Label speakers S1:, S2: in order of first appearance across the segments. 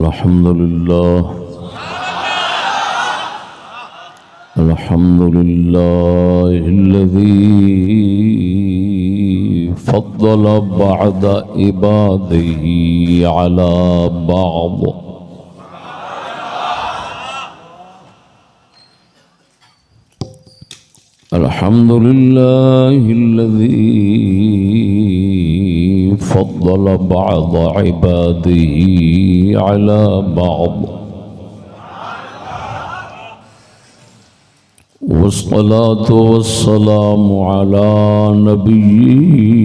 S1: الحمد لله الذي فضل بعض عباده على بعض. الحمد لله الذي فضل بعض عباده على بعض، والصلاة والسلام على نبيه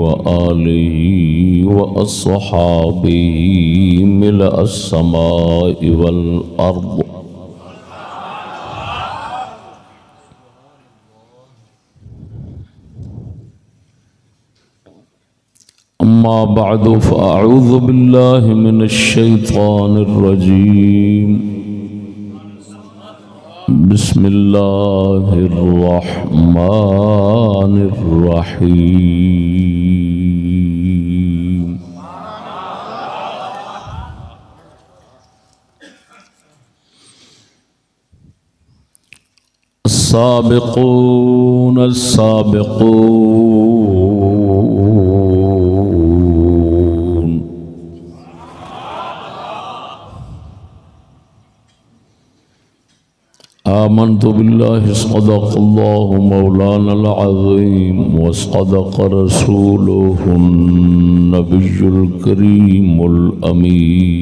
S1: وآله وأصحابه ملء السماء والأرض. أما بعد فأعوذ بالله من الشيطان الرجيم. بسم الله الرحمن الرحيم. السابقون السابقون آمنت بالله صدق الله مولانا العظيم وصدق رسوله النبي الكريم الأمين.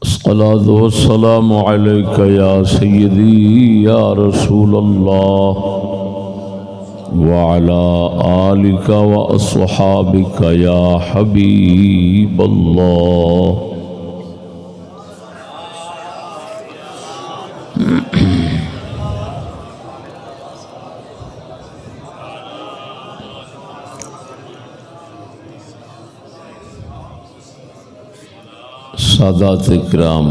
S1: الصلاة والسلام عليك يا سيدي يا رسول الله وعلى آلك وأصحابك يا حبيب الله. سادات اکرام،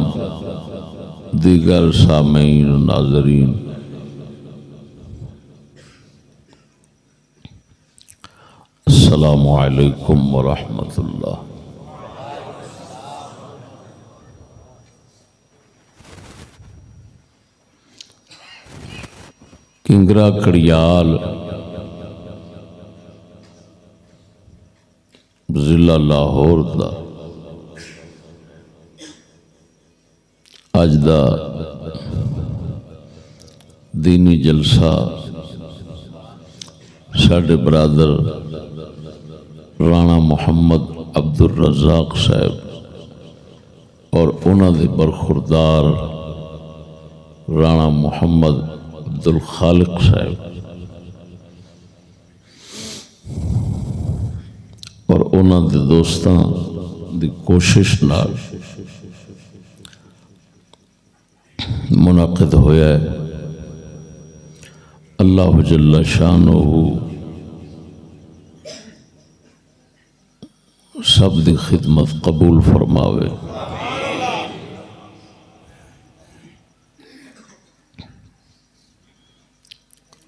S1: دیگر سامعین و ناظرین، السلام علیکم ورحمۃ اللہ۔ کنگرا کڑیال ضلع لاہور دا اج دا دینی جلسہ ساڈے برادر رانا محمد عبد الرزاق صاحب اور انہوں دے برخوردار رانا محمد عبد الخالق صاحب اور انہوں دے دوستاں دی کوشش نال منعقد ہویا ہے۔ اللہ جل شانہ سب دی خدمت قبول فرماوے۔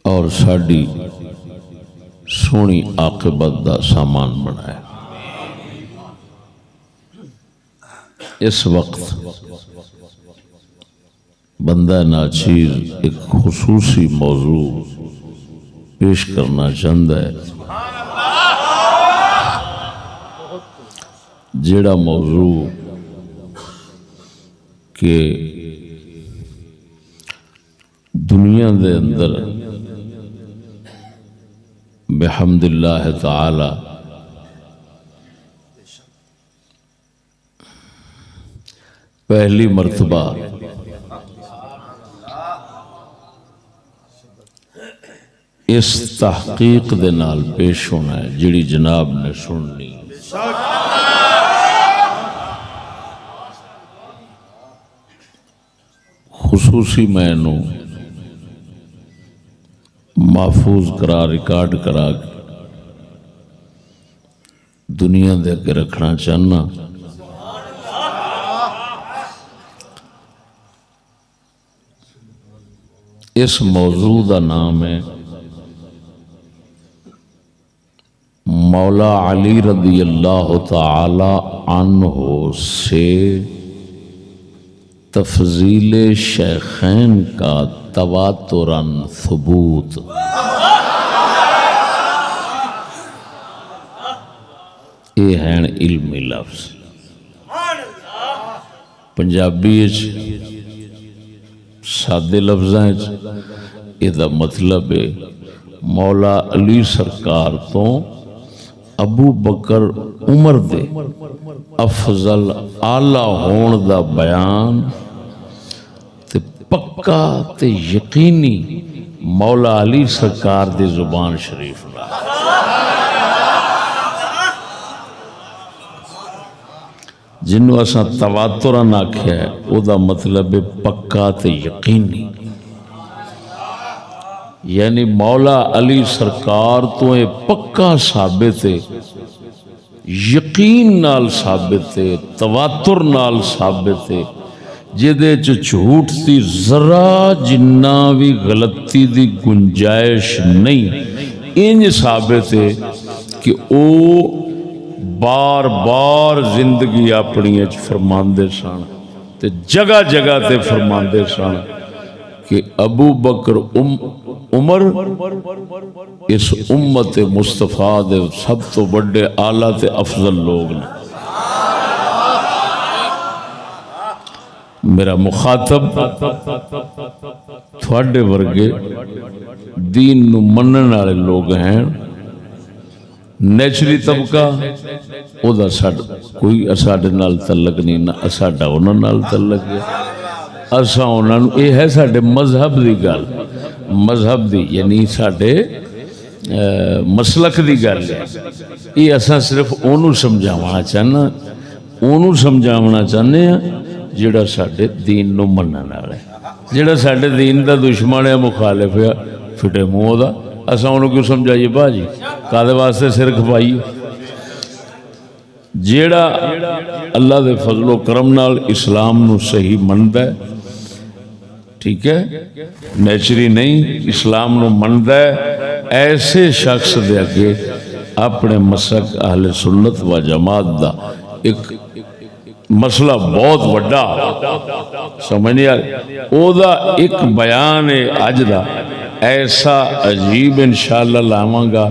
S1: اور ساڈی سونی عاقبت دا سامان بنائے۔ اس وقت بندہ ناچیر ایک خصوصی موضوع پیش کرنا چاہتا ہے، جیڑا موضوع کہ دنیا دے اندر بحمد اللہ تعالی پہلی مرتبہ اس تحقیق دے نال پیش ہونا ہے جڑی جناب نے سننی۔ خصوصی میں نو محفوظ کرا ریکارڈ کرا دنیا دے کے رکھنا چاہنا۔ اس موضوع کا نام ہے مولا علی رضی اللہ تعالی عنہ سے تفضیل شیخین کا تواتراً ثبوت۔ یہ ہیں علمی لفظ، پنجابی سادے لفظاں یہ مطلب ہے مولا علی سرکار تو ابو بکر عمر دے افضل آلہ ہون دا بیان تے پکا تے یقینی مولا علی سرکار دی زبان شریف دا جنوں اساں تواتراً آکھیا ہے او دا مطلب ہے پکا تے یقینی، یعنی مولا علی سرکار تو یہ پکا ثابت ہے، یقین نال ثابت ہے، تواتر نال ثابت ہے، جدے جھوٹ دی ذرا جنہ بھی غلطی دی گنجائش نہیں، انج ثابت ہے کہ او بار بار زندگی اپنی فرماندے سن تے جگہ جگہ تے فرماندے سن کہ ابو بکر عمر اس امت مصطفیٰ دے سب تو بڑے اعلیٰ تے افضل لوگ نے۔ میرا مخاطب تھوڑے ورگے دین نو منن والے لوگ ہیں، نیچری طبقہ او دا کوئی ساڈے نال تعلق نہیں، نہ ساڈا انہاں نال تعلق ہے، اساں انہاں نوں یہ ہے ساڈے مذہب دی گل، مذہب دی یعنی ساڈے مسلک دی گل ہے، یہ اساں صرف اونوں سمجھاونا چاہنا، اونوں سمجھاونا چاہنے ہیں جڑا ساڈے دین نو منن والا ہے، جڑا ساڈے دین دا دشمن ہے، مخالف ہے، پھٹے منہ دا، اساں انہوں کیوں سمجھائیے باجی، کادے واسطے سر کھپائیے؟ جیڑا اللہ دے فضل و کرم نال اسلام نو صحیح مندا ہے، ٹھیک ہے، نیچری نہیں، اسلام نو مندا ہے، ایسے شخص دے اگے اپنے مسلک اہل سنت و جماعت دا ایک مسئلہ بہت بڑا سمجھ نہیں آ رہا، او دا ایک بیان ہے اج دا ایسا عجیب انشاءاللہ لاواں گا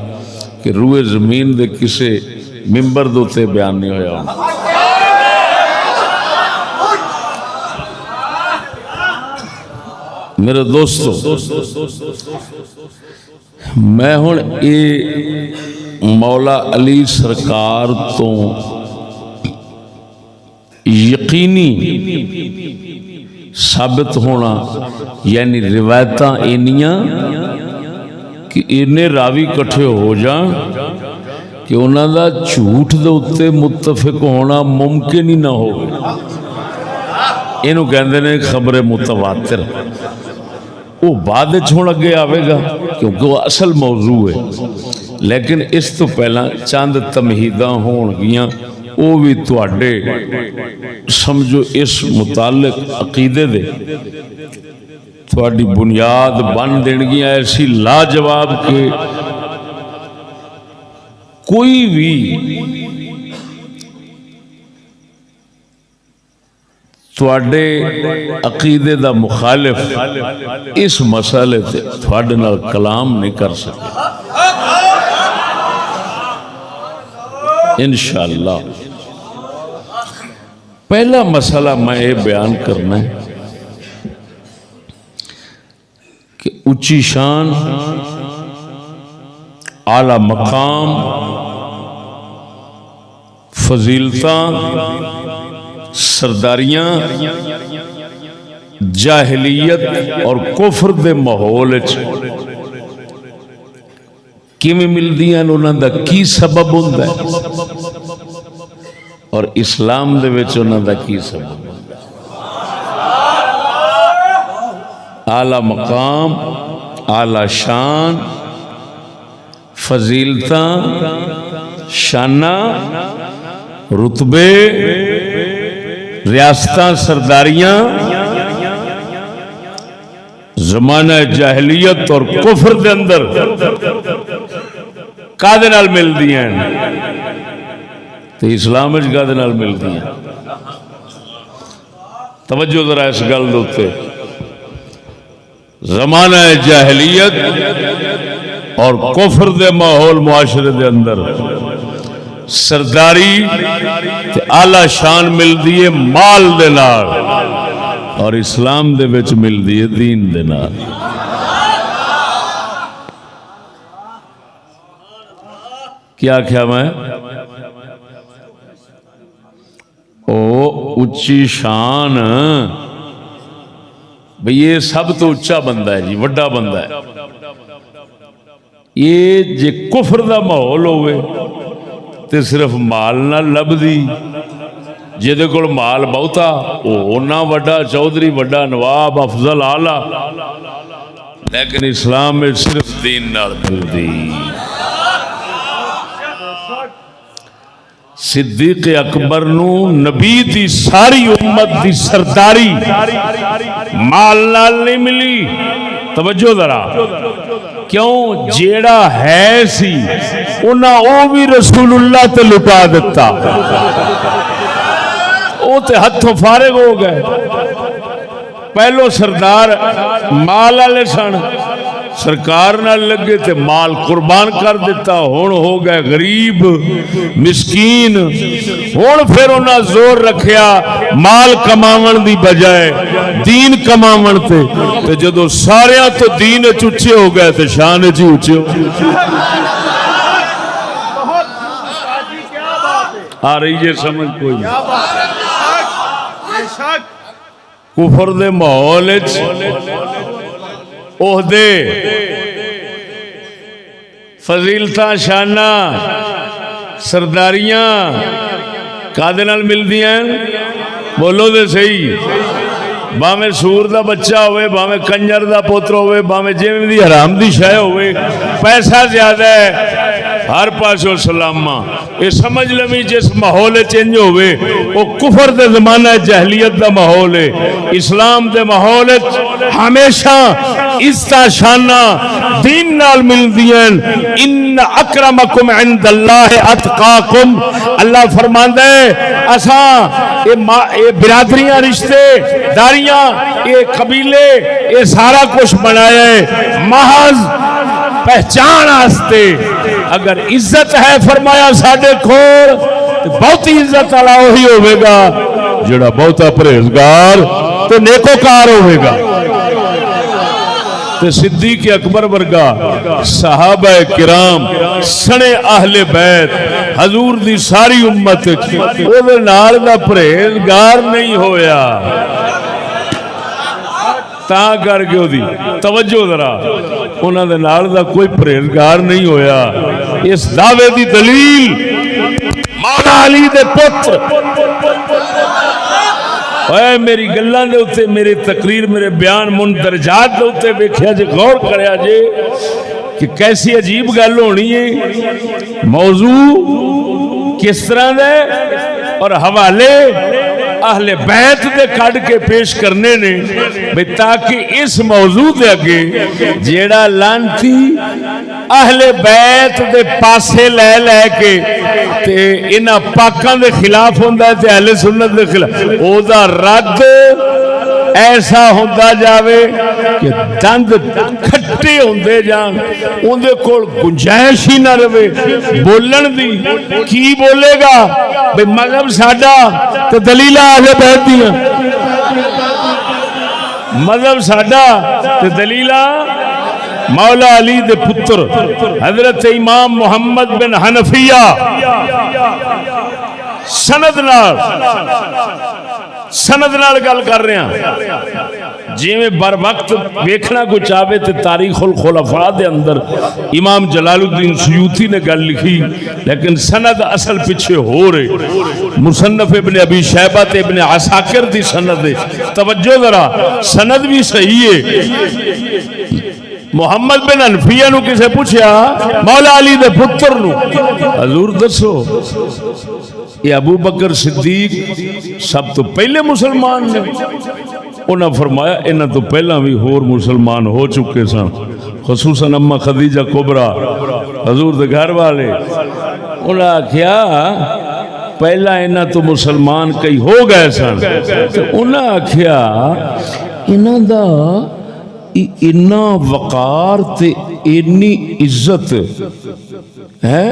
S1: کہ روئے زمین دے کسے ممبر دوتے بیان نہیں ہویا ہوں۔ میرے دوستو، میں ہوں مولا علی سرکار تو یقینی ثابت ہونا، یعنی روایتاں اینیاں کہ انہیں راوی کٹھے ہو جان کہ انہاں دا جھوٹ دے اتے متفق ہونا ممکن ہی نہ ہو، انہوں کہندے نے خبر متواتر، وہ بعد چھوڑ اگے آوے گا کیونکہ وہ اصل موضوع ہے، لیکن اس تو پہلا چاند تمہیداں ہون گیاں، وہ بھی تواڈے سمجھو اس متعلق عقیدے دے تواڈی بنیاد بن دین گیاں ایسی لاجواب کہ کوئی بھی تواڈے عقیدے دا مخالف اس مسئلے تے تواڈے نال کلام نہیں کر سکے انشاءاللہ۔ پہلا مسئلہ میں یہ بیان کرنا ہے کہ اونچی شان، اعلی مقام، فضیلتاں، سرداریاں جاہلیت اور کفر دے ماحول کیویں ملدیاں، انہاں دا کی سبب ہوندا ہے اور اسلام دے وچ انہاں دا کی سبب ہوندا ہے۔ اعلی مقام، اعلی شان، فضیلتاں، شانہ، رتبے، ریاستاں، سرداریاں زمانہ جاہلیت اور کفر دے اندر کادے نال ملدی ہیں تے اسلام وچ کادے نال ملدی ہیں؟ توجہ ذرا اس گل دے اوتے. زمانہ جاہلیت اور کفر دے ماحول معاشرے دے اندر سرداری تے اعلی شان ملدی ہے مال دے نال، اور اسلام دے وچ ملدی ہے دین دے نال. کیا کیا میں او اچھی شان بھئی یہ سب تو اچھا بندہ ہے جی، وڈا بندہ ہے. یہ جے کفر دا ماحول ہوئے تے صرف مال نہ لبدی، جے کول مال بہتا اونا وڈا چودھری، وڈا نواب، افضل آلہ، لیکن اسلام میں صرف دین نال ملدی. صدیق اکبر نو نبی دی ساری امت دی سرداری مال نال نہیں ملی. توجہ ذرا، کیوں؟ جیڑا ہے سی انہاں او بھی رسول اللہ تے لٹا دیتا، او تے ہتھوں فارغ ہو گئے. پہلو سردار مال والے سن، سرکار نہ لگے تے مال قربان کر دیتا، ہون ہو گئے غریب مسکین. ہون پھر انہاں زور رکھیا مال کماون دی بجائے دین کماون تے جدو ساریاں تو دین اچھے ہو گئے تے شان جی اچھے ہو گئے. آ رہی ہے سمجھ کوئی؟ کفر دے ماحول عہدے فضیلتاں شاناں سرداریاں کادے نال ملدیاں؟ بولو دے صحیح. باویں سور دا بچہ ہوئے، باویں کنجر دا پوتر ہوئے، باویں جویں دی حرام دی شے ہوئے، پیسہ زیادہ ہے ہر پاسوں سلامہ. یہ سمجھ لویں جس ماحول چینج ہوئے وہ کفر دے زمانہ جاہلیت دا ماحول ہے. اسلام دے ماحول ہمیشہ عزت شانہ دین نال ملدیاں. ان اکرمکم عند اللہ اتقاکم. اللہ فرماندا ہے اساں یہ برادریاں، رشتے داریاں، یہ قبیلے، یہ سارا کچھ بنایا ہے محض پہچان آستے. اگر عزت ہے فرمایا ساڈے کول تو بہتی عزت والا وہی ہوے گا جڑا بہتا پرہیزگار تے نیکوکار ہوے گا. تے صدیق اکبر ورگا صحابہ کرام سنے اہل بیت حضور دی ساری امت او دے نال دا پرہیزگار نہیں ہویا. تا کر کے دی توجہ ذرا، انہاں دے نال دا کوئی پرہیزگار نہیں ہویا. اس دعوے دی دلیل مولا علی دے پتر. اے میری گلاں دے اوتے، میری تقریر، میرے بیان مندرجات دے اوتے ویکھیا جے، غور کریا جے کہ کیسی عجیب گل ہونی ہے. موضوع کس طرح دے اور حوالے اہل بیت دے کڈ کے پیش کرنے نے بھئی تاکہ اس موضوع دے اگے جیڑا لانتی اہل بیت دے پاسے لے لے کے تے انہاں پاکاں دے خلاف ہوندا ہے تے اہل سنت دے خلاف، او دا رد ایسا ہوندا جاوے کہ دند کھٹے ہوندے جان، اون دے کول گنجائش ہی نہ رہے بولن دی. کی بولے گا بھئی مذہب ساڈا تے دلیلاں اہل بیت دیاں، مذہب ساڈا تے دلیلاں مولا علی دے پتر حضرت امام محمد بن حنفیہ سند نال گل کر رہے ہیں. جی میں بر وقت ویکھنا کو چاہے تے تاریخ الخلفاء دے اندر امام جلال الدین سیوطی نے گل لکھی، لیکن سند اصل پیچھے ہو رہے. مصنف ابن ابی شیبہ تے ابن عساکر دی سند ہے. توجہ ذرا، سند بھی صحیح ہے. محمد بن حنفیہ نو کسے پوچھیا مولا علی دے پتر نو، حضور دسو یہ ابو بکر صدیق سب تو پہلے مسلمان نے، انہاں فرمایا انہاں تو پہلا بھی ہور مسلمان ہو چکے سن، خصوصاً اما خدیجہ کبرا حضور دے گھر والے. انہاں آکھیا پہلا انہاں تو مسلمان کئی ہو گئے سن، تو انہاں آکھیا انہاں دا اتنا وقار تے اتنی عزت ہے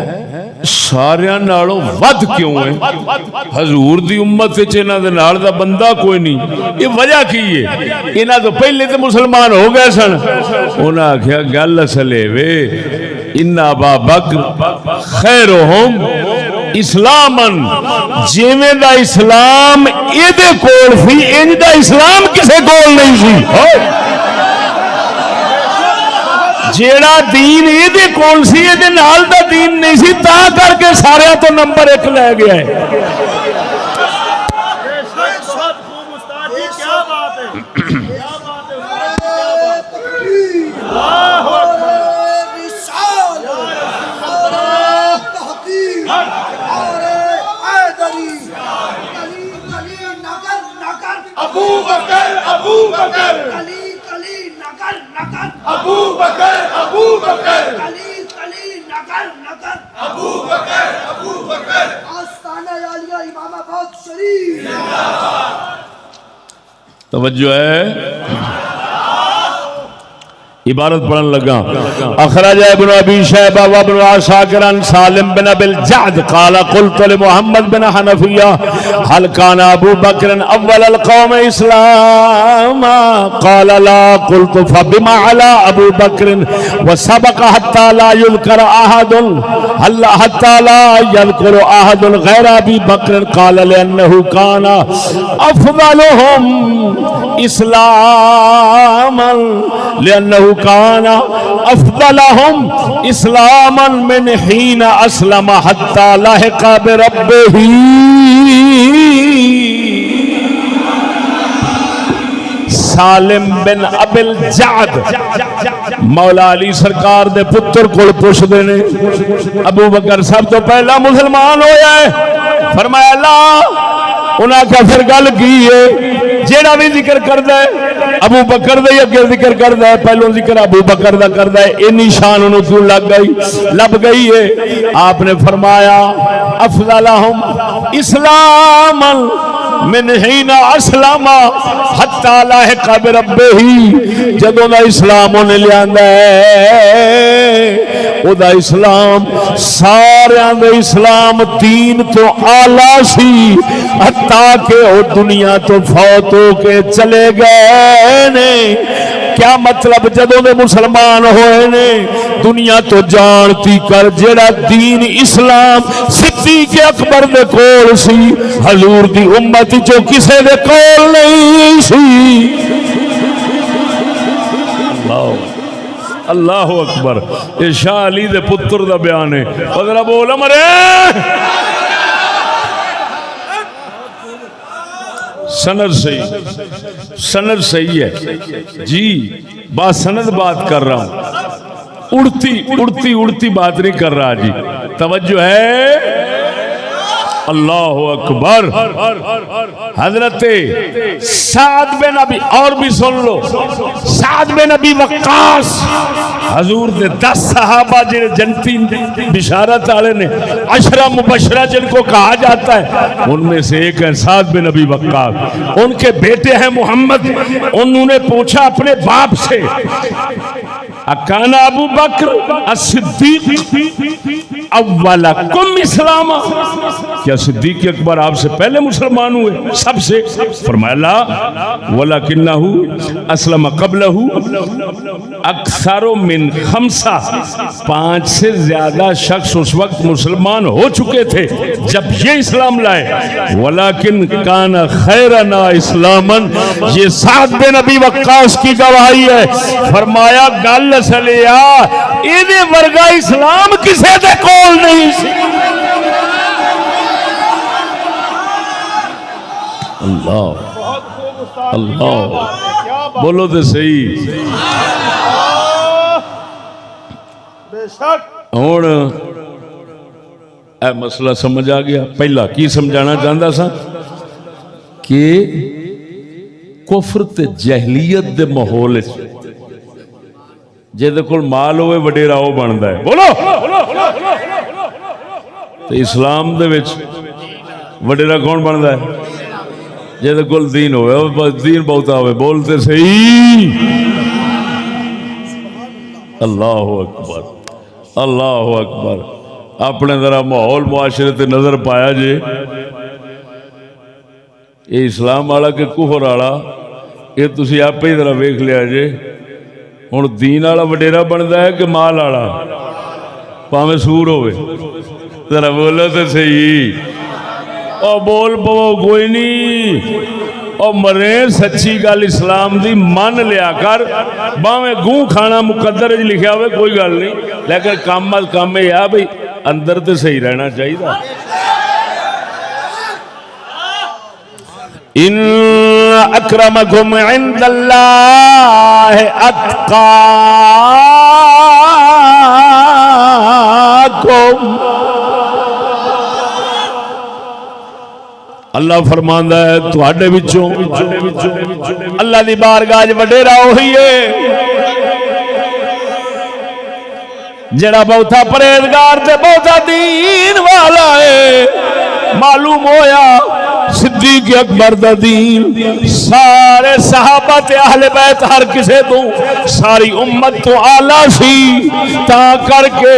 S1: ساریاں نالوں ود کیوں ہے؟ حضور دی امت وچ انہاں دے نال دا بندہ کوئی نہیں، یہ وجہ کی ہے؟ انہاں تو پہلے تے مسلمان ہو گئے سن. انہاں آکھیا گل اصل ہے وے ان ابا بکر خیرہم اسلامن، جویں دا اسلام ایدے کول سی انج دا اسلام کسے کول نہیں سی. جیڑا دین ایدے کول سی ایدے نال دا دین نہیں سی، تا کر کے سارے تو نمبر 1 لے گیا ہے.
S2: ابو بکر ابو بکر علی علی نگر نگر ابو بکر ابو بکر علی علی نگر نگر ابو بکر آستانہ عالیہ امام آباد شریف.
S1: توجہ ہے، عبارت پڑھن لگا. اخرج ابن ابی شیبہ و ابن عساکر عن سالم بن ابی الجعد قال قلت لمحمد بن حنفیہ هل كان ابو بکر اول القوم اسلاما قال لا قلت فبما على ابو بکر وسبق حتى لا يذكر احد حتى لا يذكر احد غير ابي بکر قال لانه كان افضلهم اسلاما لانه كان افضلهم اسلاما من حين اسلم حتى لحق بربه. سالم بن ابی الجعد مولا علی سرکار دے پتر کول پوچھدے نے ابو بکر سب تو پہلا مسلمان ہویا ہے؟ فرمایا لا. انہاں کیا پھر گل کی ہے؟ جیڑا بھی ذکر کردا ہے ابو بکر دے اگے ذکر کردا ہے، پہلو ذکر ابو بکر دا کردا ہے، انی شان انہوں کیوں لب گئی ہے؟ آپ نے فرمایا افضلہم اسلاما من حین اسلام حتی لاحق بربہ، جدوں دا اسلام انہیں لیاندا ہے او دا اسلام ساریاں دے اسلام دین تو اعلیٰ سی، حتیٰ کہ او دنیا تو فوت ہو کے چلے گئے نے. کیا مطلب؟ جدوں دے مسلمان ہوئے نے دنیا تو جانتی کر جیڑا دین اسلام صدیق اکبر دے کول سی، حضور دی امت جو کسے دے کول نہیں سی. اللہ اکبر. یہ شاہ علی دے پتر دا بیان ہے. ذرا بول مرے سند سند صحیح ہے جی، بات سند بات کر رہا ہوں، اڑتی بات نہیں کر رہا جی. توجہ ہے، اللہ اکبر. حضرت سعد بن ابی، اور بھی سن لو، سعد بن ابی وقاص حضور دے 10 صحابہ جنہیں جنتی بشارت والے نے 10 مبشرہ جن کو کہا جاتا ہے، ان میں سے ایک ہے سعد بن ابی وقاص. ان کے بیٹے ہیں محمد. انہوں نے پوچھا اپنے باپ سے اکان ابو بکر الصدیق اولکم اسلاما، کیا صدیق اکبر آپ سے پہلے مسلمان ہوئے سب سے؟ فرمایا لا ولکنہ اسلم قبلہ اکثر من 5 سے زیادہ شخص اس وقت مسلمان ہو چکے تھے جب یہ اسلام لائے. ولیکن کان خیرنا اسلاما، یہ سعد بن ابی وقاص کی گواہی ہے. فرمایا گل سلیا ایدے ورگا اسلام کسے دے کول نہیں سی. اللہ اللہ بولو تے صحیح. ہوں اے مسئلہ سمجھ آ گیا. پہلا کی سمجھانا چاہتا سا کہ کفر تے جہلیت دے ماحول جہدے کول مال ہوئے وڈیرا وہ بنتا ہے. بولو تے اسلام دے وچ وڈیرا کون بنتا ہے؟ جہدے کول دین ہوئے. دین بہتا ہوئے. بولتے صحیح. اللہ اکبر اللہ اکبر. اپنے ذرا ماحول معاشرے تے نظر پایا جے یہ اسلام والا کہ کفر والا یہ تسی آپ ہی ذرا ویکھ لیا جے. ہن دین والا وڈیرا بنتا ہے کہ مال والا؟ پاویں سور ہوئے. ذرا بولو تے صحیح. او بول پو کوئی نہیں. او مرے سچی گل اسلام دی من لیا کر. باویں گوں کھانا مقدر وچ لکھیا ہوئے کوئی گل نہیں لیکن کم از کم یہ ہے بھئی اندر تے صحیح رہنا چاہیے. ان اکرمکم عند اللہ اتقاکم. اللہ فرماندا ہے تواڈے وچوں اللہ دی بارگاہ وچ وڈیرا وہی ہے جڑا بہتا پرہیزگار تے بہتا دین والا ہے. معلوم ہویا صدیق اکبر دا دین سارے صحابہ تے اہل بیت ہر کسے تو ساری امت تو اعلیٰ سی. تا کر کے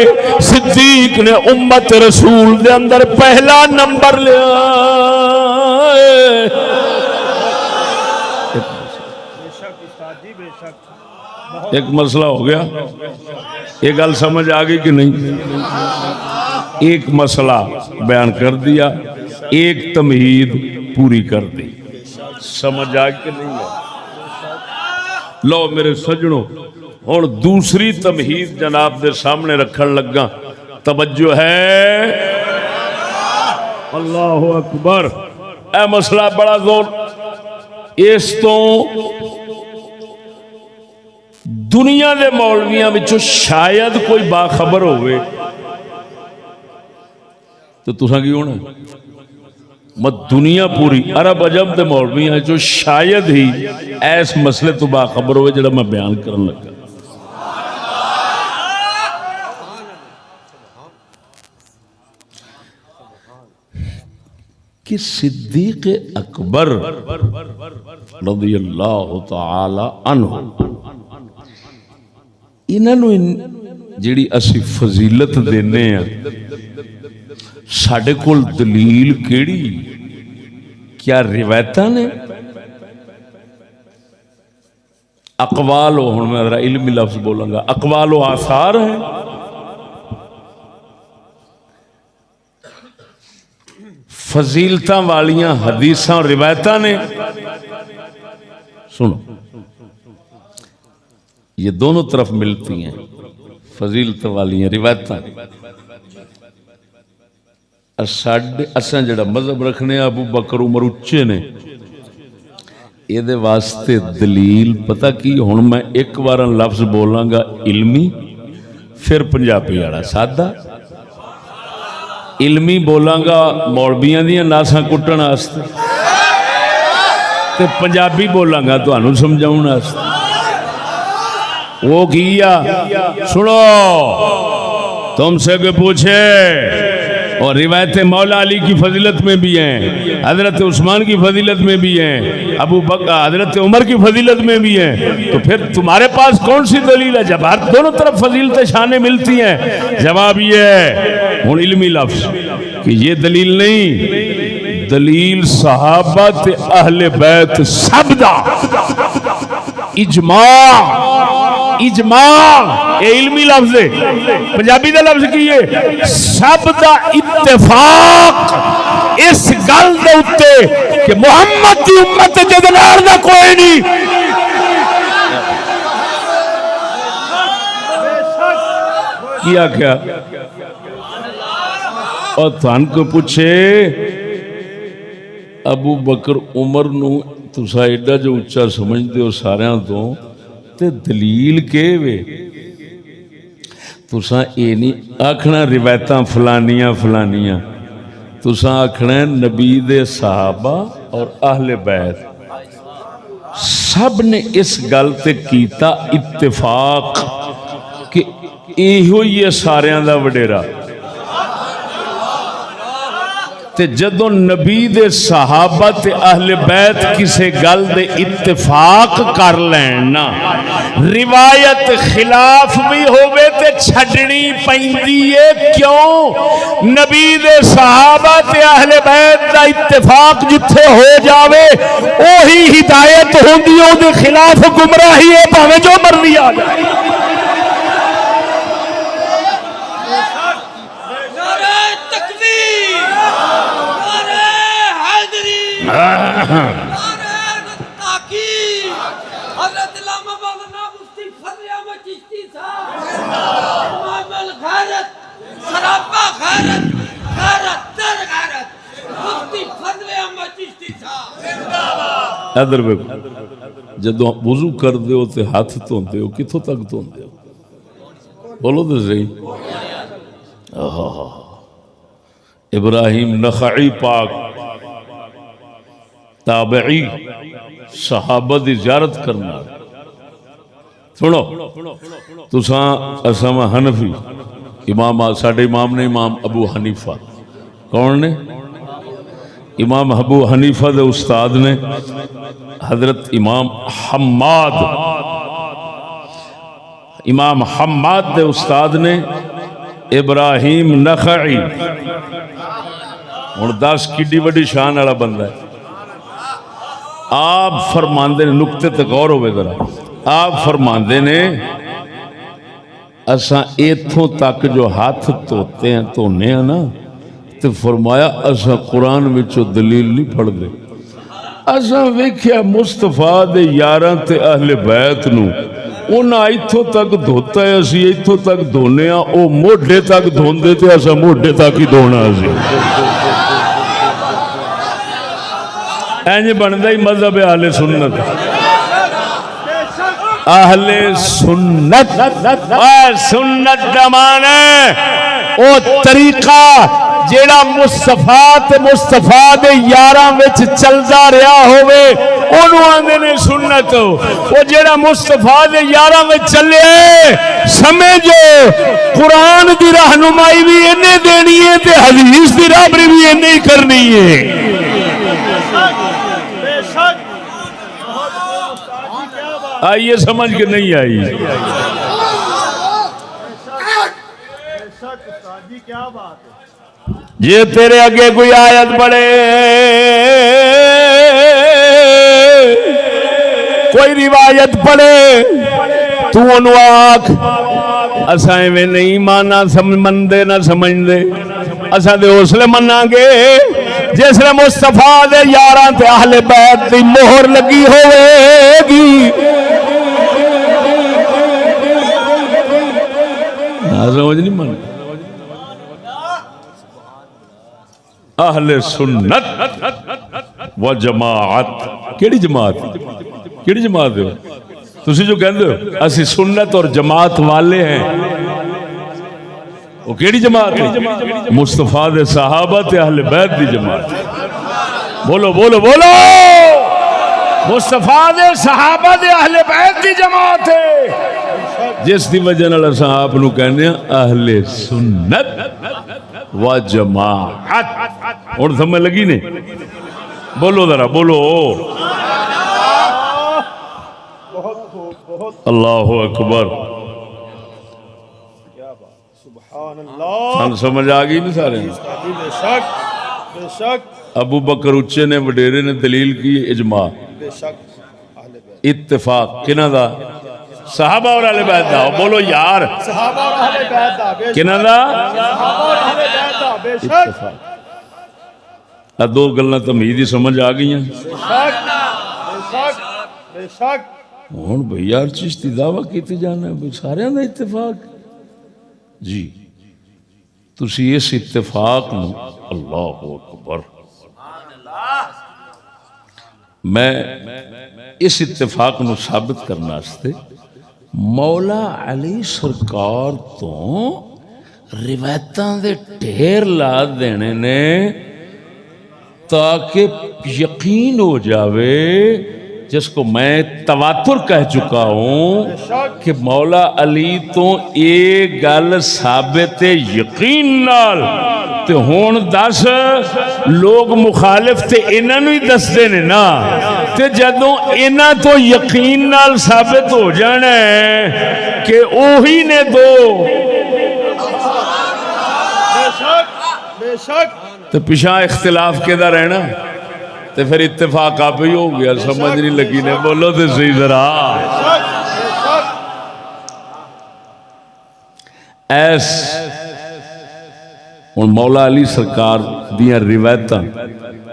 S1: صدیق نے امت رسول دے اندر پہلا نمبر لیا. ایک مسئلہ ہو گیا. یہ گل سمجھ آ گئی کہ نہیں؟ ایک مسئلہ بیان کر دیا ایک تمہید پوری کر دی. سمجھ آ کہ نہیں؟ لو میرے سجنوں اور دوسری تمہید جناب دے سامنے رکھن لگا. توجہ ہے. اللہ اکبر. اے مسئلہ بڑا زور. اس تو دنیا دے مولویاں وچوں شاید کوئی باخبر ہوئے تو تساں کی ہونا مت دنیا پوری عرب عجم دے مولویاں جو شاید ہی ایس مسئلے تو باخبر ہوئے جڑا میں بیان کرن لگا. کہ صدیق اکبر رضی اللہ تعالی عنہ انہوں جڑی اسی فضیلت دینے ہیں ساڑھے کول دلیل کیڑی؟ کیا روایتاں نے؟ اقوال و ہن میں ذرا علمی لفظ بولوں گا. اقوال و آثار ہیں. فضیلتاں والیاں حدیثاں اور روایتاں نے. سنو یہ دونوں طرف ملتی ہیں فضیلت والی ہیں روایتاں. اساں جڑا مذہب رکھنے ابو بکر عمر اچے نے یہ دے واسطے دلیل پتہ کی. ہن میں ایک بار لفظ بولاں گا علمی پھر پنجابی والا سادہ. علمی بولاں گا مولویاں دیاں ناساں کٹن واسطے تے پنجابی بولاں گا تانوں سمجھاؤن واسطے. وہ کیا سنو تم سے کہ پوچھے اور روایت مولا علی کی فضیلت میں بھی ہیں حضرت عثمان کی فضیلت میں بھی ہیں ابو بکر حضرت عمر کی فضیلت میں بھی ہیں تو پھر تمہارے پاس کون سی دلیل ہے جب ہر دونوں طرف فضیلت شانیں ملتی ہیں؟ جواب یہ ہے ہن علمی لفظ کہ یہ دلیل نہیں. دلیل صحابہ تے اہل بیت سب دا اجماع. اجماع اے علمی لفظ ہے. پنجابی دا لفظ کی ہے سب دا اتفاق اس گل دے اوتے کہ محمد دی امت جدنار دا کوئی نہیں. کیا کیا اور تھان کو پوچھے ابو بکر عمر نو تسا ایڈا جو اچھا سمجھتے ہو ساریاں تو تے دلیل کے وے تسا اے نہیں آکھنا روایتاں فلانیاں فلانیاں. تسا آکھنا نبی دے صحابہ اور اہل بیت سب نے اس گل تے کیتا اتفاق کہ ایہو ہی ہے ساریاں دا وڈیرا. تے جدوں نبی دے صحابہ تے اہل بیت کسے گل دے اتفاق کر لین نا روایت خلاف بھی ہوئے تے چھڈنی پیندی ہے. کیوں؟ نبی دے صحابہ تے اہل بیت دا اتفاق جتھے ہو جاوے اوہی ہدایت ہوندی ہے، دے خلاف گمراہی ہے بھاویں جو مرضی آ جائے.
S2: حضرت علامہ مولانا مفتی فضل احمد چشتی صاحب امام الغیرت سراپا غیرت غیرت در غیرت مفتی فضل احمد چشتی صاحب.
S1: ادھر ویکھو جدوں وضو کردے ہو تے ہاتھ دھوندے ہو کتھوں تک دھوندے ہو؟ بولو تے صحیح. ابراہیم نخعی پاک تابعی صحابہ دی زیارت کرنا. سنو تساں اساں حنفی امام ساڈے امام نے امام ابو حنیفہ. کون نے؟ امام ابو حنیفہ دے استاد نے حضرت امام حماد. امام حماد دے استاد نے ابراہیم نخعی. ہن دس کڈی وڈی شان والا بندہ ہے. آپ فرماندے نے نقطے تے غور ہوئے ذرا. آپ فرماندے نے اساں ایتھوں تک جو ہاتھ دھوتے ہیں دھونے ہیں نا تے فرمایا اساں قرآن وچوں دلیل نہیں پڑھ دے. اساں ویکھیا مصطفیٰ دے یاراں تے اہل بیت نو انہاں ایتھوں تک دھوتا ہے اسی ایتھوں تک دھونے ہاں. او موڈے تک دھوندے تے اساں موڈے تک ہی دھونا سی. اینج بندا ہی مذہب اہل سنت. اہل سنت سنت دا معنی او طریقہ جیڑا مصطفیٰ تے مصطفیٰ دے یاراں وچ چلدا رہیا ہوے اونوں آندے نے سنت. او جیڑا مصطفیٰ دے یاراں وچ چلے سمجھو قرآن دی رہنمائی بھی انہیں دینی ہے تے حدیث دی رہبری بھی انہیں ہی کرنی ہے. آئیے سمجھ کے نہیں آئی. یہ تیرے آگے کوئی آیت پڑھے کوئی روایت پڑھے تو انہوں آکھ اسائیں میں نہیں مانا مندے نہ سمجھ دے. اساں دے حوصلے مناں گے جس نے مصطفیٰ دے یاراں تے اہل بیت دی مہر لگی ہوئے گی. سمجھ نہیں من اہل سنت و جماعت. کیڑی جماعت؟ کیڑی جماعت ہے تسی جو کہندے ہو اسی سنت اور جماعت والے ہیں؟ وہ کیڑی جماعت ہے؟ مصطفیٰ دے صحابہ تے اہل بیت دی جماعت. بولو بولو بولو. مصطفیٰ دے صحابہ دے اہل بیت دی جماعت ہے جس دی وجہ نال اساں آپ نو کہنے ہیں اہل سنت و جماعت. ہن سمجھ لگی نے؟ بولو ذرا بولو. اللہ اکبر. سن سمجھ آ گئی نا سارے؟ ابو بکر اچے نے وڈیرے نے دلیل کی اجماع اتفاق کنہ دا؟ صحابہ اور اہل بیت دا. بولو یار
S2: صحابہ اور اہل بیت دا.
S1: کنہ دا؟
S2: صحابہ اور اہل بیت دا. بے شک
S1: اتفاق. دو گلنا تمہید ہی سمجھ آ گئی ہیں.
S2: بے شک.
S1: ہوں بھئی یار چشتی دعویٰ کیتے جانا ہے سارے دا اتفاق. جی تسی اس اتفاق نو اللہ اکبر. میں اس اتفاق نو ثابت کرنا استے مولا علی سرکار تو روایتاں دے ڈھیر لا دینے نے تاکہ یقین ہو جاوے جس کو میں تواتر کہہ چکا ہوں کہ مولا علی تو ایک گل ثابت یقین نال تے ہون دس لوگ مخالف تے انہاں نوں ہی دسدے نے نا تے جدوں انہاں تو یقین نال ثابت ہو جانا ہے کہ اوہی نے دو
S2: بے شک
S1: تو پیچھا اختلاف کیدا رہنا تو پھر اتفاق آپ ہی ہو گیا سمجھ نہیں لگی نے بولو تو صحیح ذرا ایس ہن مولا علی سرکار دیاں روایتاں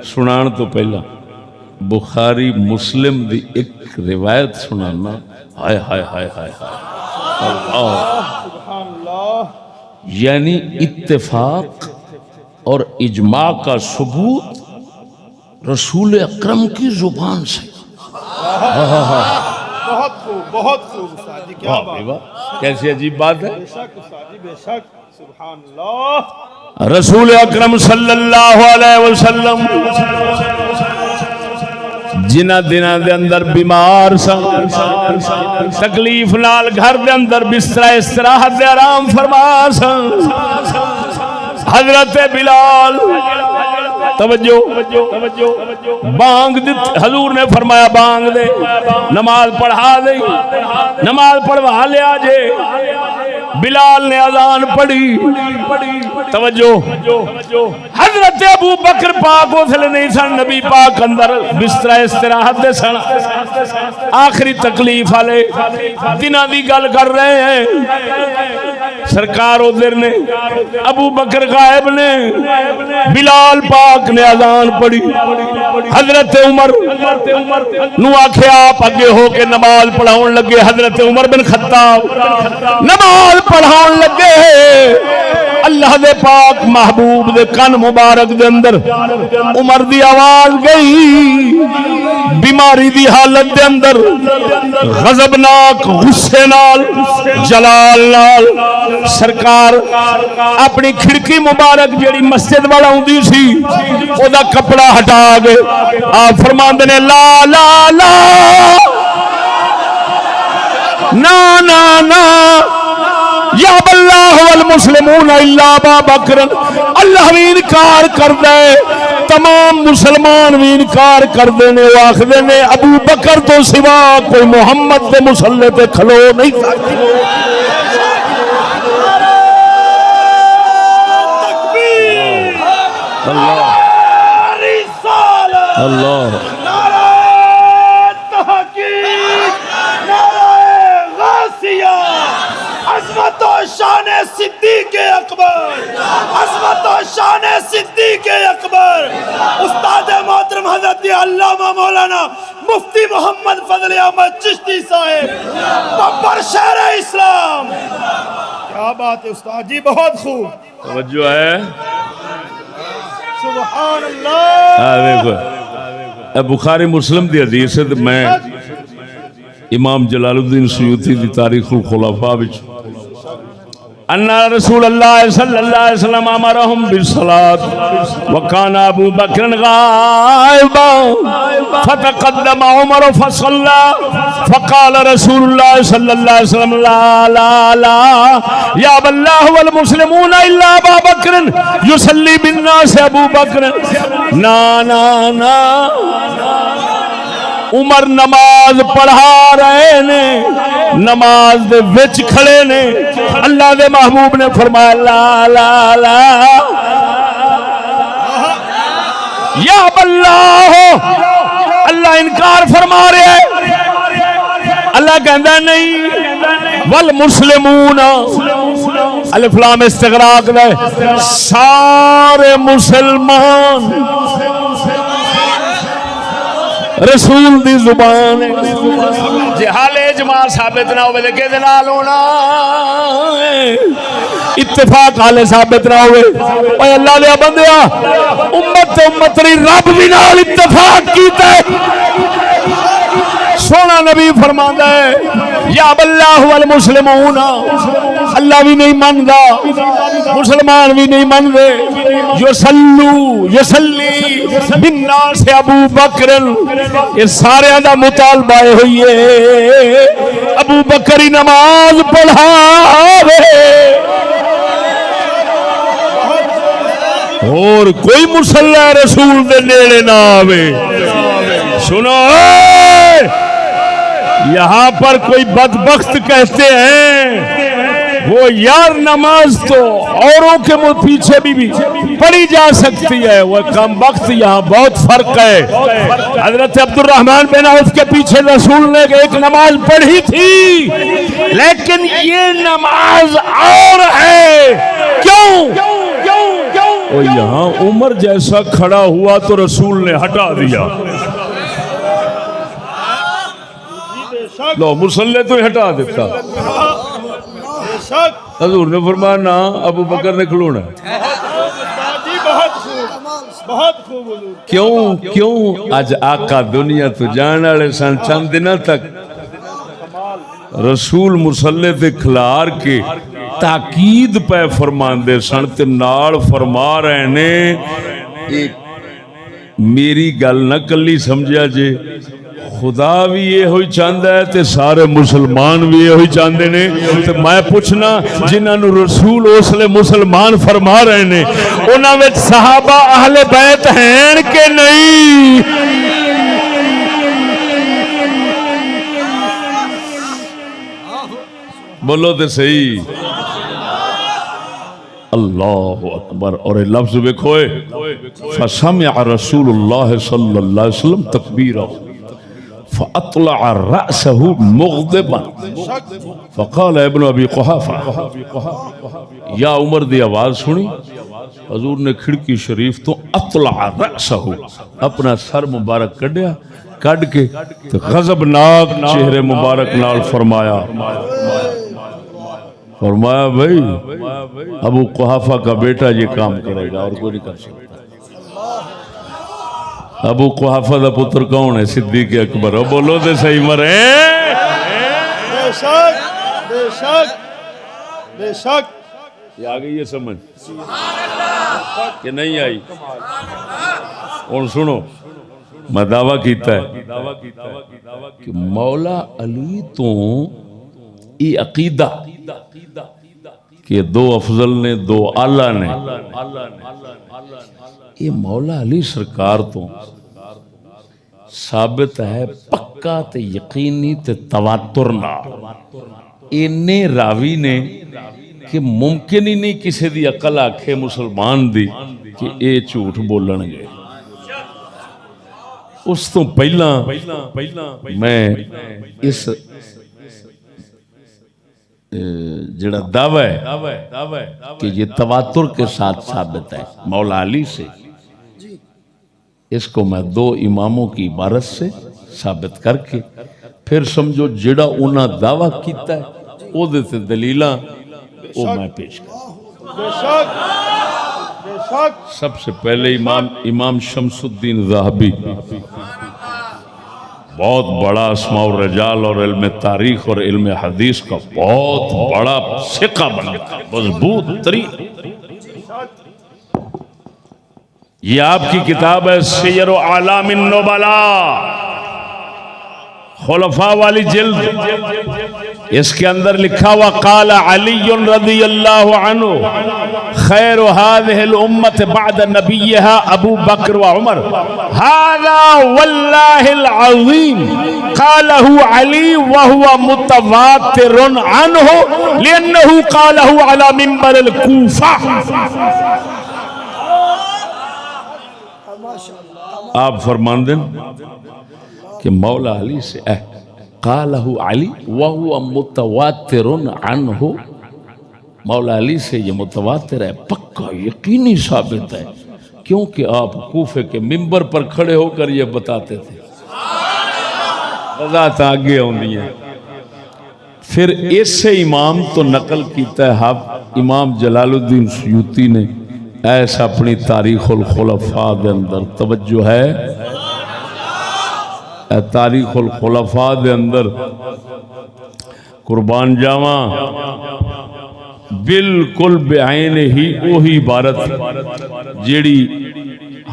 S1: سنان تو پہلا بخاری مسلم دی ایک روایت سنانا ہائے ہائے ہائے ہائے اللہ یعنی اتفاق اور اجماع کا ثبوت رسول اکرم کی زبان سے
S2: بہت خوب استاد جی کیا بات
S1: کیسی عجیب بات ہے
S2: بے شک استاد جی بے شک سبحان اللہ
S1: رسول اکرم صلی اللہ علیہ وسلم جنہ دنہ دے اندر بیمار سن تکلیف نال گھر دے اندر بستر استراحت دے آرام فرما سن حضرت بلال توجہ بانگ حضور نے فرمایا بانگ دے نماز پڑھا دے نماز پڑھوا لیا جے بلال نے اذان پڑھی توجہ حضرت ابو بکر پاک اسلے نہیں سن نبی پاک اندر بستر استراحت دے سن آخری تکلیف والے دنوں دی گل کر رہے ہیں سرکار ادھر نے ابو بکر غائب نے بلال پاک نے اذان پڑھی حضرت عمر نو آکھے آپ اگے ہو کے نماز پڑھاؤن لگے حضرت عمر بن خطاب نماز پڑھاؤن لگے اللہ دے پاک محبوب دے کن مبارک دے اندر عمر دی آواز گئی بیماری دی حالت دے اندر غضبناک غصے نال جلال نال سرکار اپنی کھڑکی مبارک جیڑی مسجد والا ہوندی سی او دا کپڑا ہٹا گئے آپ فرماندے نے لا لا لا نا نا نا یا اللہ والمسلمون الا ابا بکر اللہ بھی انکار کر دے تمام مسلمان بھی انکار کر دینے واخدے نے ابو بکر تو سوا کوئی محمد دے مسلح تے کھلو نہیں سکتی اللہ اللہ
S2: عظمت و شان صدیق اکبر عظمت و شان صدیق اکبر استاد محترم حضرت علامہ مولانا مفتی محمد فضل احمد چشتی صاحب بابر شہر اسلام کیا بات ہے استاد جی بہت خوب
S1: توجہ ہے
S2: سبحان اللہ
S1: دیکھو بخاری مسلم دی حدیث ہے میں امام جلال الدین سیوطی دی تاریخ الخلفاء وچ ان رسول اللہ صلی اللہ علیہ وسلم امرهم بالصلاة وكان ابو بکر غائبا فتقدم عمر فصلى فقال رسول الله صلی اللہ علیہ وسلم لا لا لا یا اللہ والمسلمون الا ابا بکر يصلي بالناس ابو بکر نا نا نا عمر نماز پڑھا رہے نے نماز دے وچ کھڑے نے اللہ دے محبوب نے فرمایا لا لا لا یا اللہ اللہ انکار فرما رہے ہیں اللہ کہندا نہیں والمسلمون الف لام استغراق دے سارے مسلمان رسول دی زبان جی حال اجماع ثابت نہ ہوئے لکھے دے نال ہونا اتفاق حال ثابت نہ ہوئے اے اللہ دے بندیا امت امت ری رب بھی نال اتفاق کیتا ہے سونا نبی فرماندا ہے یا اللہ والمسلمون اللہ بھی نہیں ماندا مسلمان بھی نہیں مانتے یصلی بالناس ابو بکر یہ سارے دا مطالبہ ہوئی ہے ابو بکر ہی نماز پڑھاوے اور کوئی مصلی رسول دے نیڑے نہ آوے سنو یہاں پر کوئی بدبخت کہتے ہیں وہ یار نماز تو اوروں کے پیچھے بھی پڑھی جا سکتی ہے وہ کم وقت یہاں بہت فرق ہے حضرت عبد الرحمن بن عوف کے پیچھے رسول نے ایک نماز پڑھی تھی لیکن یہ نماز اور ہے کیوں وہ یہاں عمر جیسا کھڑا ہوا تو رسول نے ہٹا دیا لو مصلی تو ہٹا دیتا حضور نے فرمایا نا ابو بکر نے کھلونا کیوں آج آقا دنیا تو جان والے سن چند دنوں تک رسول مصلی تے کھلار کے تاکید پہ فرمان دے سن تے نال فرما رہے نے میری گل نہ کلی سمجھا جے خدا بھی یہ ہوئی چاہتا ہے تے سارے مسلمان بھی یہ ہوئی چاہتے نے تے میں پوچھنا جنہاں نو رسول اس لئے مسلمان فرما رہے نے انہاں وچ صحابہ اہل بیت ہیں کہ نہیں بولو تے صحیح اللہ اکبر اور لفظ بکھوئے فسمع رسول اللہ صلی اللہ علیہ وسلم تکبیرہ فأطلع رأسه مغضبا فقال ابن ابی قحافہ یا عمر دی آواز سنی حضور نے کھڑکی شریف تو اطلع رأسه اپنا سر مبارک کڈیا کڈ کے غضبناک چہرے مبارک نال فرمایا بھائی ابو قحافہ کا بیٹا یہ کام کرے گا اور کوئی نہیں کر سکتا ابو قحافہ دا پتر کون ہے صدیق اکبر ہو بولو دے صحیح مرے
S2: بے شک بے شک بے شک
S1: یہ آگئی یہ سمجھ کہ نہیں آئی اور سنو میں دعویٰ کیتا ہے کہ مولا علی تو یہ عقیدہ کہ دو افضل نے دو اعلیٰ نے یہ مولا علی سرکار تو ثابت ہے پکا تے یقینی تے تواتر نہ اینے راوی نے کہ ممکن ہی نہیں کسی دی عقل آکھے مسلمان دی کہ اے جھوٹ بولن گے اس تو پہلا میں اس جڑا دعویٰ ہے کہ یہ تواتر کے ساتھ ثابت ہے مولا علی سے اس کو میں دو اماموں کی عبارت سے ثابت کر کے پھر سمجھو جڑا انہاں دعویٰ کیتا ہے او دیتے دلیلاں او میں پیش کرتا سب سے پہلے امام شمس الدین ذہبی بہت بڑا اسماء الرجال اور علم تاریخ اور علم حدیث کا بہت بڑا ثقہ بنا مضبوط ترین یہ آپ کی کتاب ہے سیر اعلام النبلاء خلفاء والی جلد اس کے اندر لکھا ہوا قال علی رضی اللہ عنہ خیر هذه الامت بعد نبیها ابو بکر و عمر هذا واللہ العظیم قاله علی وهو متواتر عنہ لانه قاله على منبر الکوفہ آپ فرمان دیں کہ مولا علی سے قالہ علی وہو متواتر عنہ مولا علی سے یہ متواتر ہے پکا یقینی ثابت ہے کیونکہ آپ کوفے کے منبر پر کھڑے ہو کر یہ بتاتے تھے وضاحت آگے ہونی ہے پھر اس سے امام تو نقل کیتا ہے امام جلال الدین سیوطی نے ایسا اپنی تاریخ الخلفاء دے اندر توجہ ہے تاریخ الخلفاء دے اندر قربان جاواں بالکل بعین ہی وہی عبارت جیڑی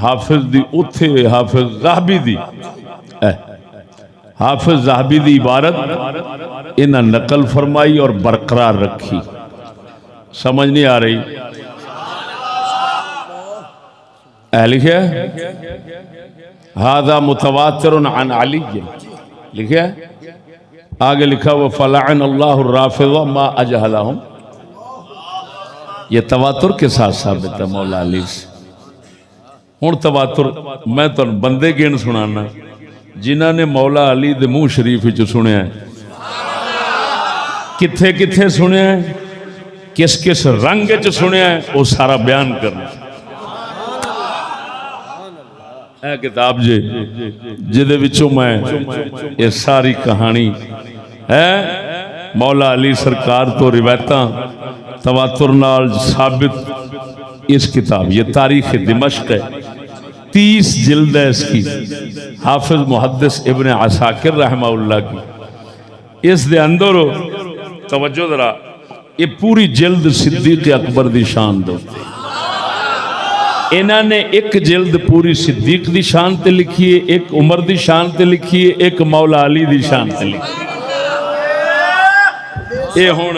S1: حافظ دی اتھے حافظ ذہبی دی حافظ ذہبی دی عبارت انہاں نقل فرمائی اور برقرار رکھی. سمجھ نہیں آ رہی؟ لکھیا ھذا متواتر عن علی لکھیا آگے لکھا وَفَلَعَنَ اللَّهُ الرَّافِضَ مَا أَجْهَلَهُمْ. یہ تواتر کے ساتھ ثابت ہے مولا علی سے. ہن تواتر میں تو بندے گن سنانا جنہاں نے مولا علی دے منہ شریف وچ سنیا ہے. کتھے کتھے سنیا ہے، کس کس رنگ وچ سنیا ہے، وہ سارا بیان کرنا. اے کتاب جے جدے وچوں میں یہ ساری کہانی ہے مولا علی سرکار تو روایتاں تواتر نال ثابت اس کتاب یہ تاریخ دمشق ہے 30 جلد ہے اس کی حافظ محدث ابن عساکر رحمہ اللہ کی. اس دے اندر توجہ ذرا یہ پوری جلد صدیق اکبر دی شان دو. انہاں نے ایک جلد پوری صدیق دی شان تے لکھی ہے، ایک عمر دی شان تے لکھی ہے، ایک مولا علی دی شان تے لکھی ہے. اے ہن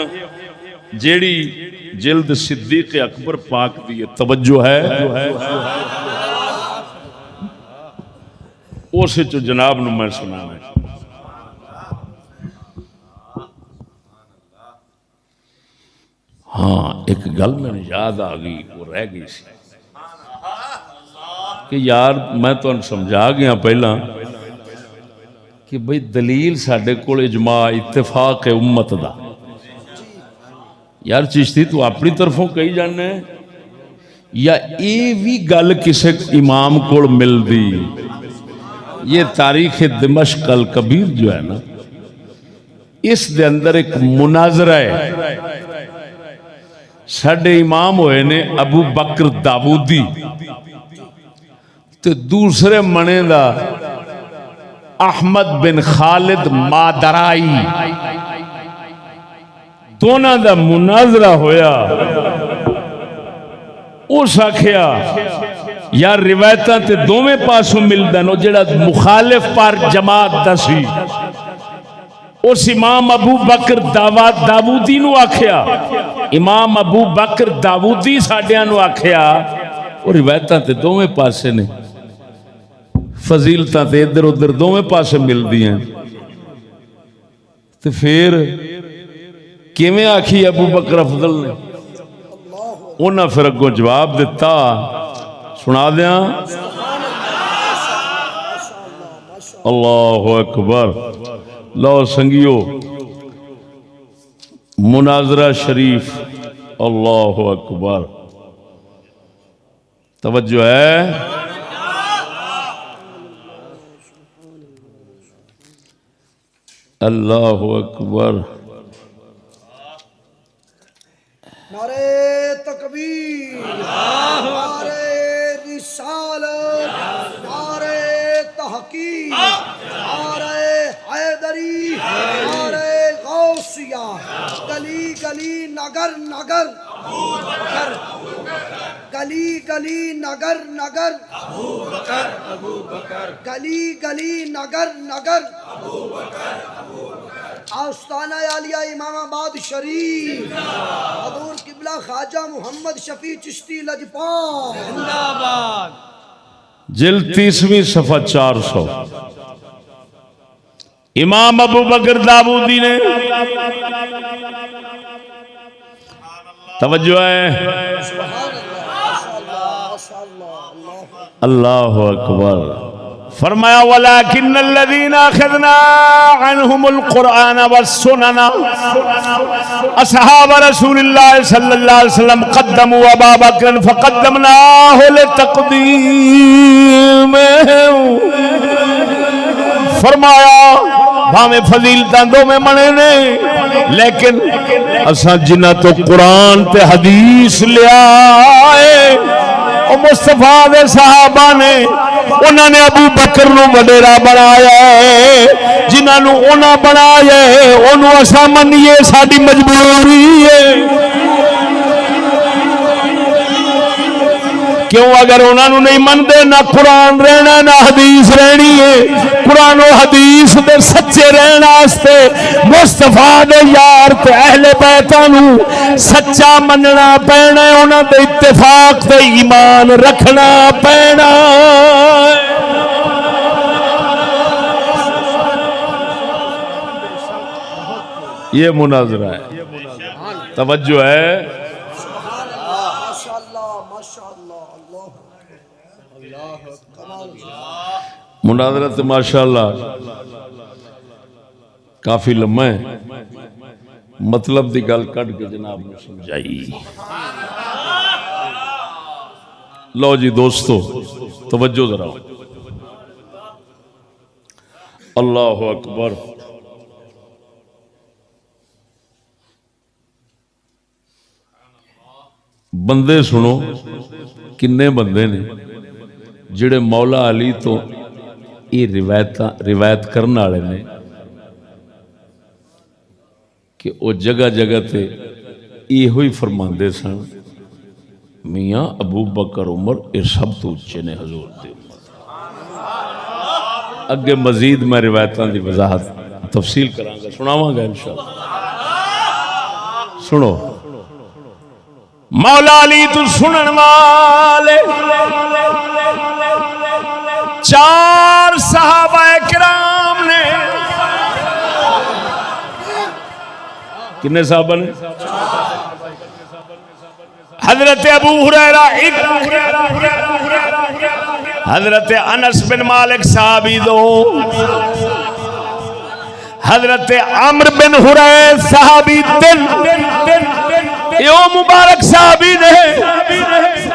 S1: جیڑی جلد صدیق اکبر پاک دی توجہ ہے اسے جو جناب نو میں سنانا ہے. ہاں ایک گل میں یاد آ گئی وہ رہ گئی سی کہ یار میں تو سمجھا گیا پہلا کہ بھئی دلیل ساڈے کول اجماع اتفاق امت دا. یار چشتی تو اپنی طرفوں کہی جانا ہے یا اے بھی گل کسے امام کول مل دی. یہ تاریخ دمشق الکبیر جو ہے نا اس دے اندر ایک مناظرہ ہے. ساڈے امام ہوئے نے ابو بکر داودی تے دوسرے منے دا احمد بن خالد مادرائی دونوں دا مناظرہ ہویا. اس آکھیا یار روایتاں تے دوویں پاسوں ملدن او جڑا مخالف پر جماعت دسی اس امام ابو بکر داودی نو آکھیا امام ابو بکر داودی ساڈیاں نو آکھیا او روایتاں تے دوویں پاسے نے فضیلتاں تے ادھر ادھر دوویں پاسے ملدی ہیں تے پھر کیویں آکھی ابو بکر افضل نے. انہاں پھر اگوں جواب دیتا سنا دیاں. اللہ اکبر. لو سنگیو مناظرہ شریف. اللہ اکبر. توجہ ہے. اللہ اکبر.
S2: نعرے تکبیر، نعرے رسالت، نعرے تحقیق، نعرے حیدری، نعرے غوثیہ. گلی گلی نگر نگر گلی گلی نگر نگر گلی گلی نگر نگر آستانہ عالیہ امام آباد شریف حضور قبلہ خواجہ محمد شفیع چشتی لجپال زندہ باد.
S1: جلد 30ویں صفحہ 400. امام ابو بکر داودی نے توجہ ہے. اللہ اکبر. فرمایا وَلَكِنَّ الَّذِينَ أَخَذْنَا عَنْهُمُ الْقُرْآنَ وَالسُّنَنَ أَصْحَابَ رَسُولِ اللَّهِ صلی اللہ علیہ وسلم قدموا أبا بکر فقدمناه لتقدیمهم. فرمایا بھاویں فضیلتاں دو میں منے نے لیکن اساں جنہ تو قرآن تے حدیث لیا او مصطفیٰ دے صحابہ نے انہوں نے ابو بکر نو وڈیرا بنایا ہے. جنہاں نو انہاں بنایا ہے انہوں اساں منیے ساڈی مجبوری ہے. کیوں؟ اگر انہوں نے نہیں مندے نہ قرآن رہنا نہ حدیث رہنی ہے. قرآن و حدیث دے سچے رہنا واسطے مصطفیٰ دے یار تے اہل بیتاں نو سچا مننا پینا ہے، انہاں دے اتفاق تے ایمان رکھنا پینا. یہ مناظرہ ہے، توجہ ہے. مناظرہ ماشاءاللہ کافی لمحہ ہے، مطلب دی گل کٹ کے جناب نے سمجھائی. لو جی دوستو توجہ ذرا. اللہ اکبر. بندے سنو، کنے بندے نے جڑے مولا علی تو یہ روایت کرنے والے نے کہ وہ جگہ جگہ تے یہ ہوئی فرماندے سن میاں ابو بکر عمر یہ سب تو اچے نے حضور دے امت. اگے مزید میں روایتاں دی وضاحت تفصیل کراں گا، سناواں گا انشاءاللہ. سنو مولا علی تو سنن والے 4 صحابہ کرام نے. کنے صحابہ نے؟ حضرت ابو ہریرہ، حضرت انس بن مالک صحابی 2، حضرت عمرو بن حریث صحابی 3. یہ مبارک صحابی نے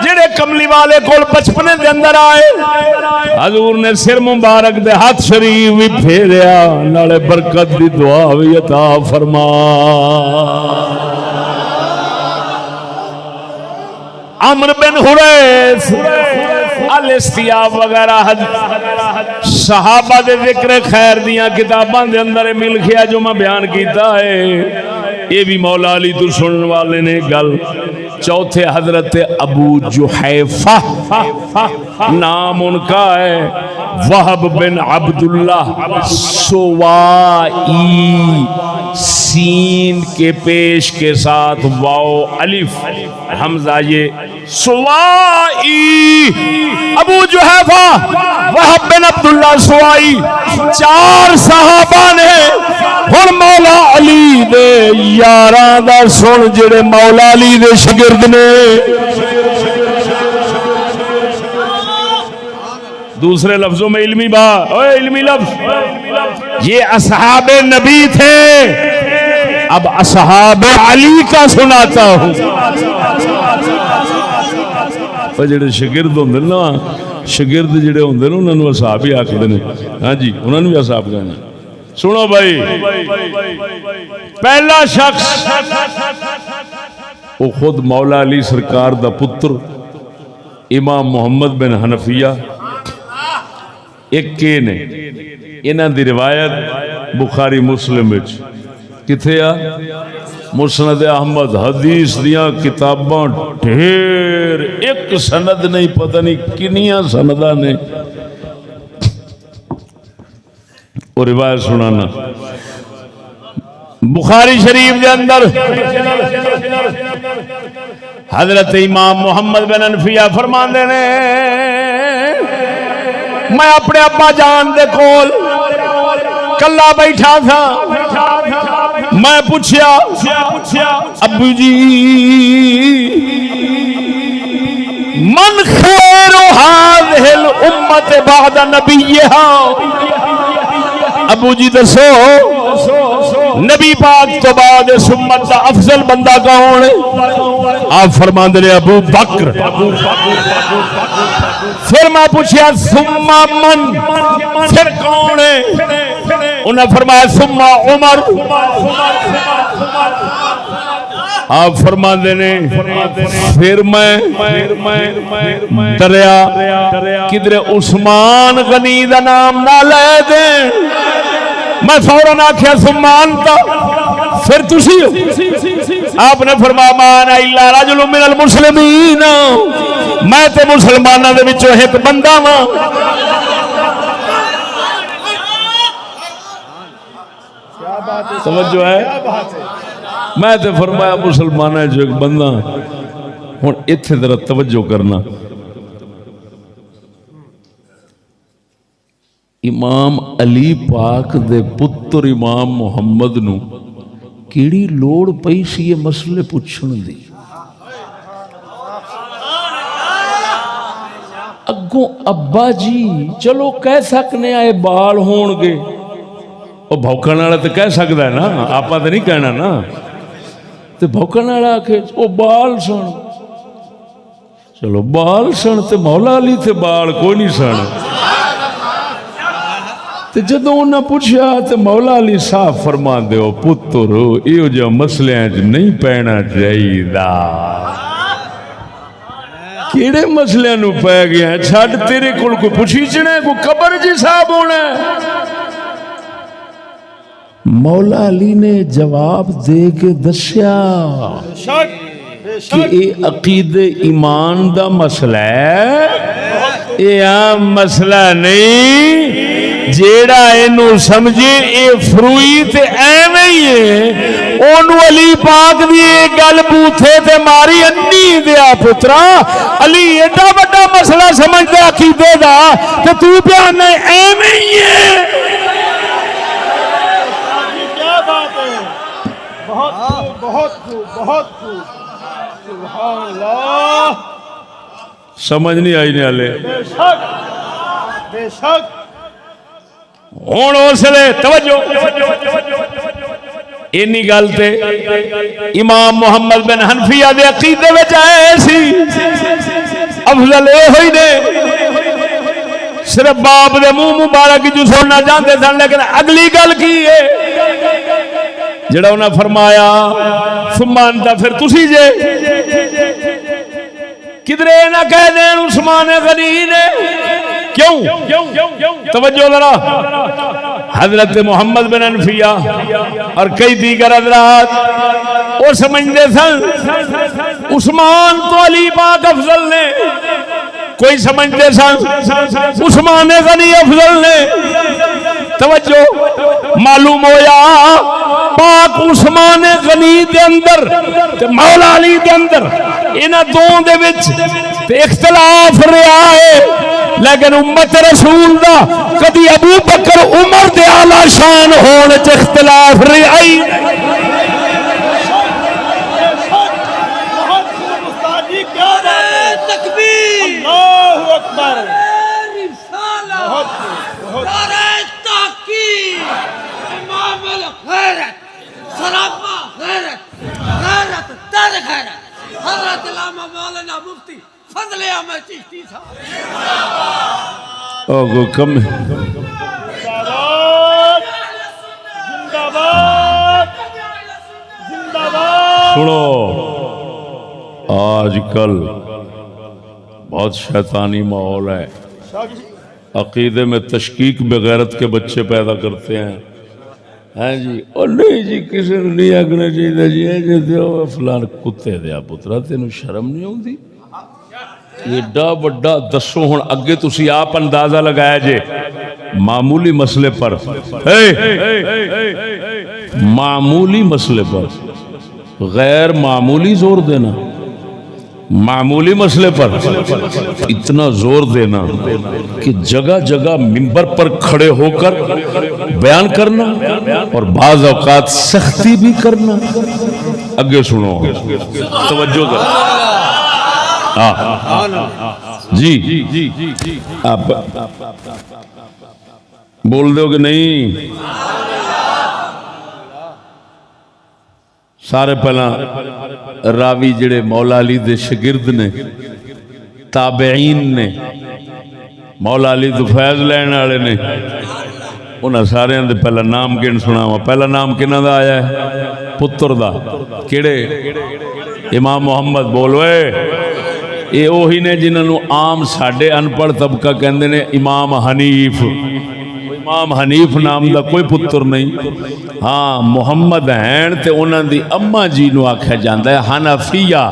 S1: جڑے کملی والے کول بچپنے دے اندر آئے، حضور نے سر مبارک دے ہاتھ شریف بھی پھیریا، نالے برکت دی دعا بھی عطا فرما. عمرو بن حریث الاستیاب وغیرہ صحابہ دے ذکر خیر دیاں کتاباں دے اندر مل گیا جو میں بیان کیتا ہے. یہ بھی مولا علی تو سنن والے نے گل. چوتھے حضرت ابو جحیفہ نام ان کا ہے، وہب بن عبداللہ سوائی، سین کے پیش کے ساتھ واو الف حمزہ، یہ سوائی. ابو جحیفہ وہب بن عبداللہ سوائی 4 صحابہ نے. ہن مولا علی دے یاراں دا سن جڑے مولا علی دے شاگرد نے. دوسرے لفظوں میں علمی علمی لفظ، یہ اصحاب نبی تھے. اب اصحاب علی کا سناتا ہوں. جڑے شاگرد ہوندے نا، شاگرد جڑے ہوندے نا انہاں نوں اصحاب ہی آکھدے نے. ہاں جی، انہاں نوں بھی اصحاب کہنا. سنو بھائی، پہلا شخص وہ خود مولا علی سرکار دا پتر امام محمد بن حنفیہ. ایک کے نے انہاں دی روایت بخاری مسلم وچ کتھے آ؟ مسند احمد. حدیث دیاں کتاباں ڈھیر، ایک سند نہیں، پتہ نہیں کنیاں سنداں نے. اور روایت سنانا بخاری شریف دے اندر حضرت امام محمد بن حنفیہ فرماندے نے میں اپنے ابا جان دے کول کلا بیٹھا تھا. میں پوچھیا ابو جی من خیر هذه الامه بعد نبیها. ابو جی دسو نبی پاک تو بعد اس امت کا افضل بندہ کون ہے؟ آپ فرماندے نے ابو بکر. پھر میں پوچھیا ثم من، پھر کون ہے؟ انہوں نے فرمایا ثم عمر. آپ فرماندے نے پھر میں دریا کدھر عثمان غنی دا نام نہ لے دیں. میں فوراً آکھیا ثم انت، پھر تسی آپ نے فرمایا مان الا رجل من المسلمین، میں تے مسلماناں دے وچوں ایک بندہ ہاں۔ توجہ ہے، میں تے فرمایا مسلماناں جو ایک بندہ ہوں اتنے ذرا توجہ کرنا۔ امام علی پاک دے پتر امام محمد نو کیڑی لوڑ پئی سی یہ مسئلے پوچھن دی؟ اگوں ابا جی چلو کہہ سکنے آئے بال ہون گے، وہ بھوکن والا تو کہہ سکتا ہے نا، آپ تو نہیں کہنا نا، تو بھوکن والا آکھے وہ بال سن، چلو بال سن، تے مولا علی تے بال کوئی نہیں سن۔ تے جدوں انہاں پوچھیا تے مولا علی صاحب فرما دیو پتر ایو جو مسئلے نہیں پینا چاہیے، کیڑے مسئلے نو پی گیا چھڈ، تیرے کول کوئی پوچھیچنا ہے، کوئی قبر جی صاحب ہونا ہے۔ مولا علی نے جواب دے کے دسیا کہ یہ عقید ایمان دا مسئلہ ہے، یہ عام مسئلہ نہیں، جیڑا اینو سمجھے اے فروئی تے ایویں ہی ہے، اونوں علی پاک دی اے گل بوتھے تے ماری انی دیا پترا، علی ایڈا بڑا مسئلہ سمجھدا عقیدے دا تے تو بیان ایویں ہی ہے۔
S2: بہت سبحان اللہ،
S1: سمجھ نہیں آئی نے والے
S2: بے شک
S1: ہوں اس لیے توجہ اینی گل تے امام محمد بن حنفیہ دے عقیدے وچ آئے سی، افضل اے ہوئی نے صرف باپ دے منہ مبارک جو سننا چاہتے سن، لیکن اگلی گل کی ہے جڑا انہاں فرمایا ثم انت، پھر تسی جے کدرے نہ کہہ دین عثمان غنی نے، کیوں؟ توجہ ذرا، حضرت محمد بن حنفیہ اور کئی دیگر حضرات وہ سمجھتے سن عثمان تو علی پاک افضل نے، کوئی سمجھتے سن عثمان غنی افضل نے۔ توجہ، معلوم ہویا پاک عثمان غنی دے اندر تے مولا علی دے اندر انہاں دونوں دے وچ تے اختلاف رہا ہے، لیکن امت رسول دا کدی ابو بکر عمر دے اعلی شان ہون وچ اختلاف رہا ہی
S2: حضرت علامہ مولانا مفتی فضل احمد چشتی صاحب
S1: او کم سنو، آج کل بہت شیطانی ماحول ہے، عقیدے میں تشکیک بغیرت کے بچے پیدا کرتے ہیں، ہاں جی، اور نہیں جی کسی نے نہیں آگنا چاہیے جی جی دیو فلان کتے دیا پترا تینوں شرم نہیں ہوندی؟ ایڈا بڑا دسو ہن اگے تسی آپ اندازہ لگایا جے معمولی مسئلے پر، معمولی مسئلے پر غیر معمولی زور دینا، معمولی مسئلے پر اتنا زور دینا کہ جگہ جگہ منبر پر کھڑے ہو کر بیان کرنا اور بعض اوقات سختی بھی کرنا۔ اگے سنو، توجہ کر، جی آپ بول دو کہ نہیں؟ سارے پہلا راوی جڑے مولا علی دے شگرد نے، تابعین نے، مولا علی تو فیض لین والے نے، انہاں سارے دے پہلا نام کن سناواں؟ پہلا نام کنہ دا آیا ہے؟ پتر دا، کیڑے؟ امام محمد۔ بولوے یہ وہی نے جنہاں نو عام ساڈے ان پڑھ طبقہ کہندے نے امام حنیف، امام حنیف نام دا کوئی پتر نہیں. ہاں محمد ہیں تے انہاں دی اما جی نو آکھیا جاندا ہے حنفیہ.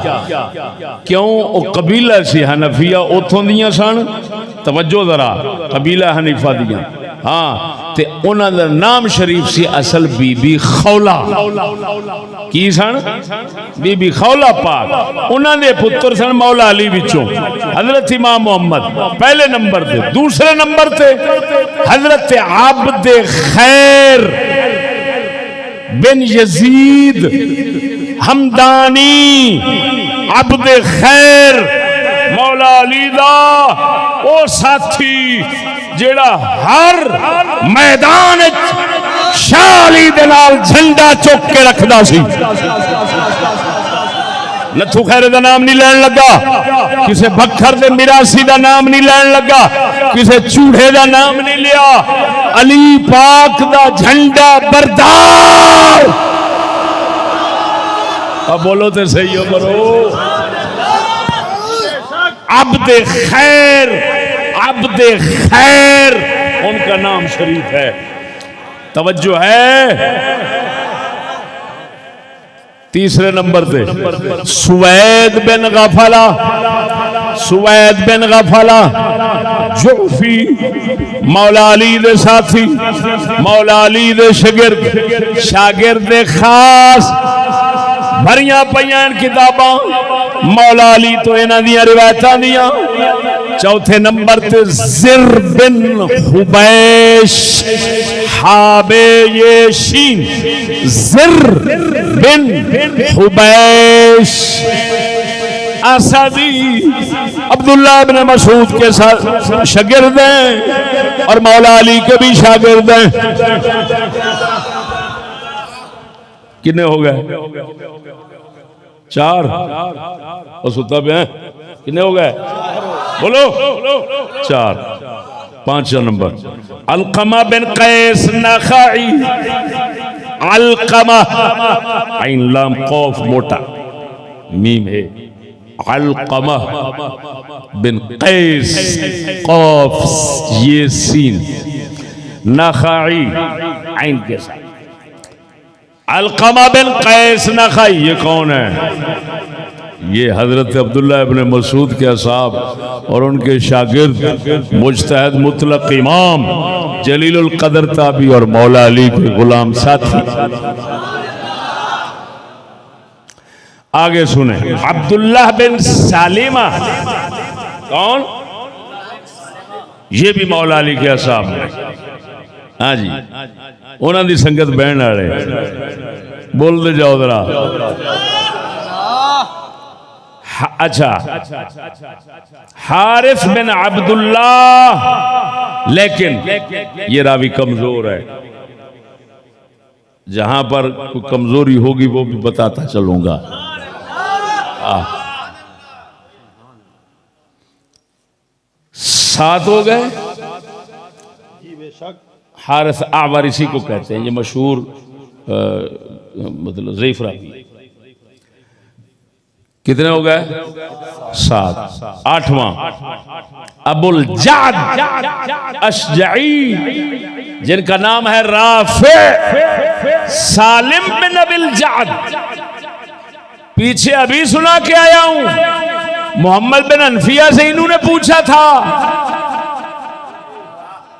S1: کیوں؟ او قبیلہ سی حنفیہ اوتھوں دیاں سن. توجہ ذرا، قبیلہ حنیفہ دیاں. ہاں تے انہاں دا نام شریف سی اصل بی بی خولہ. کی سن؟ بی بی خولہ پاک. انہاں دے پتر سن مولا علی وچوں حضرت امام محمد پہلے نمبر تے. دوسرے نمبر تے حضرت عبد خیر بن یزید حمدانی. عبد خیر مولا علی دا او ساتھی جیڑا ہر میدان شاہ علی دے نال جھنڈا چوک کے رکھدا سی. نتھو خیر دا نام نہیں لین لگا، کسے بکھر دے میراسی دا نام نہیں لین لگا، کسے چوڑے دا نام نہیں لیا. علی پاک دا جھنڈا بردار. اب بولو تے صحیح ہو کرو. عبد خیر، عبد خیر ان کا نام شریف ہے. توجہ ہے. تیسرے نمبر تے سوید بن غفلہ. سوید بن غفلہ جعفی مولا علی دے ساتھی، مولا علی دے شاگرد خاص. بھریاں پیاں کتاباں مولا علی تو انہاں دیاں روایتاں دیاں. چوتھے نمبر تے زر بن حبیش حابے یہ شین. زر بن حبیش اسدی عبداللہ بن مسعود کے ساتھ شاگرد ہیں اور مولا علی کے بھی شاگرد ہیں. کتنے ہو گئے؟ 4. اور ستا پہ ہیں کتنے ہو گئے؟ بولو. 4. 5 نمبر علقمہ بن قیس نخعی. علقمہ عین لام قوف موٹا میم ہے. علقمہ بن قیس قوف یہ سین نخعی عین کے ساتھ. علقمہ بن قیس نخعی یہ کون ہے؟ یہ حضرت عبداللہ ابن مسعود کے اصحاب اور ان کے شاگرد مجتہد مطلق امام جلیل القدر تابعی اور مولا علی کے غلام ساتھی. آگے سنیں. عبداللہ بن سالمہ کون؟ یہ بھی مولا علی کے اصحاب ہیں. ہاں جی انہاں دی سنگت بہن والے. بول دے جاؤ ذرا. اچھا حارث بن عبداللہ، لیکن یہ راوی کمزور ہے. جہاں پر کوئی کمزوری ہوگی وہ بھی بتاتا چلوں گا. 7 ہو گئے. حارث اعور اسی کو کہتے ہیں. یہ مشہور مطلب ضعیف راوی. کتنے ہو گئے؟ 7. 8واں ابو الجعد اشجعی جن کا نام ہے رافع سالم بن ابی الجعد. پیچھے ابھی سنا کے آیا ہوں محمد بن انفیہ سے انہوں نے پوچھا تھا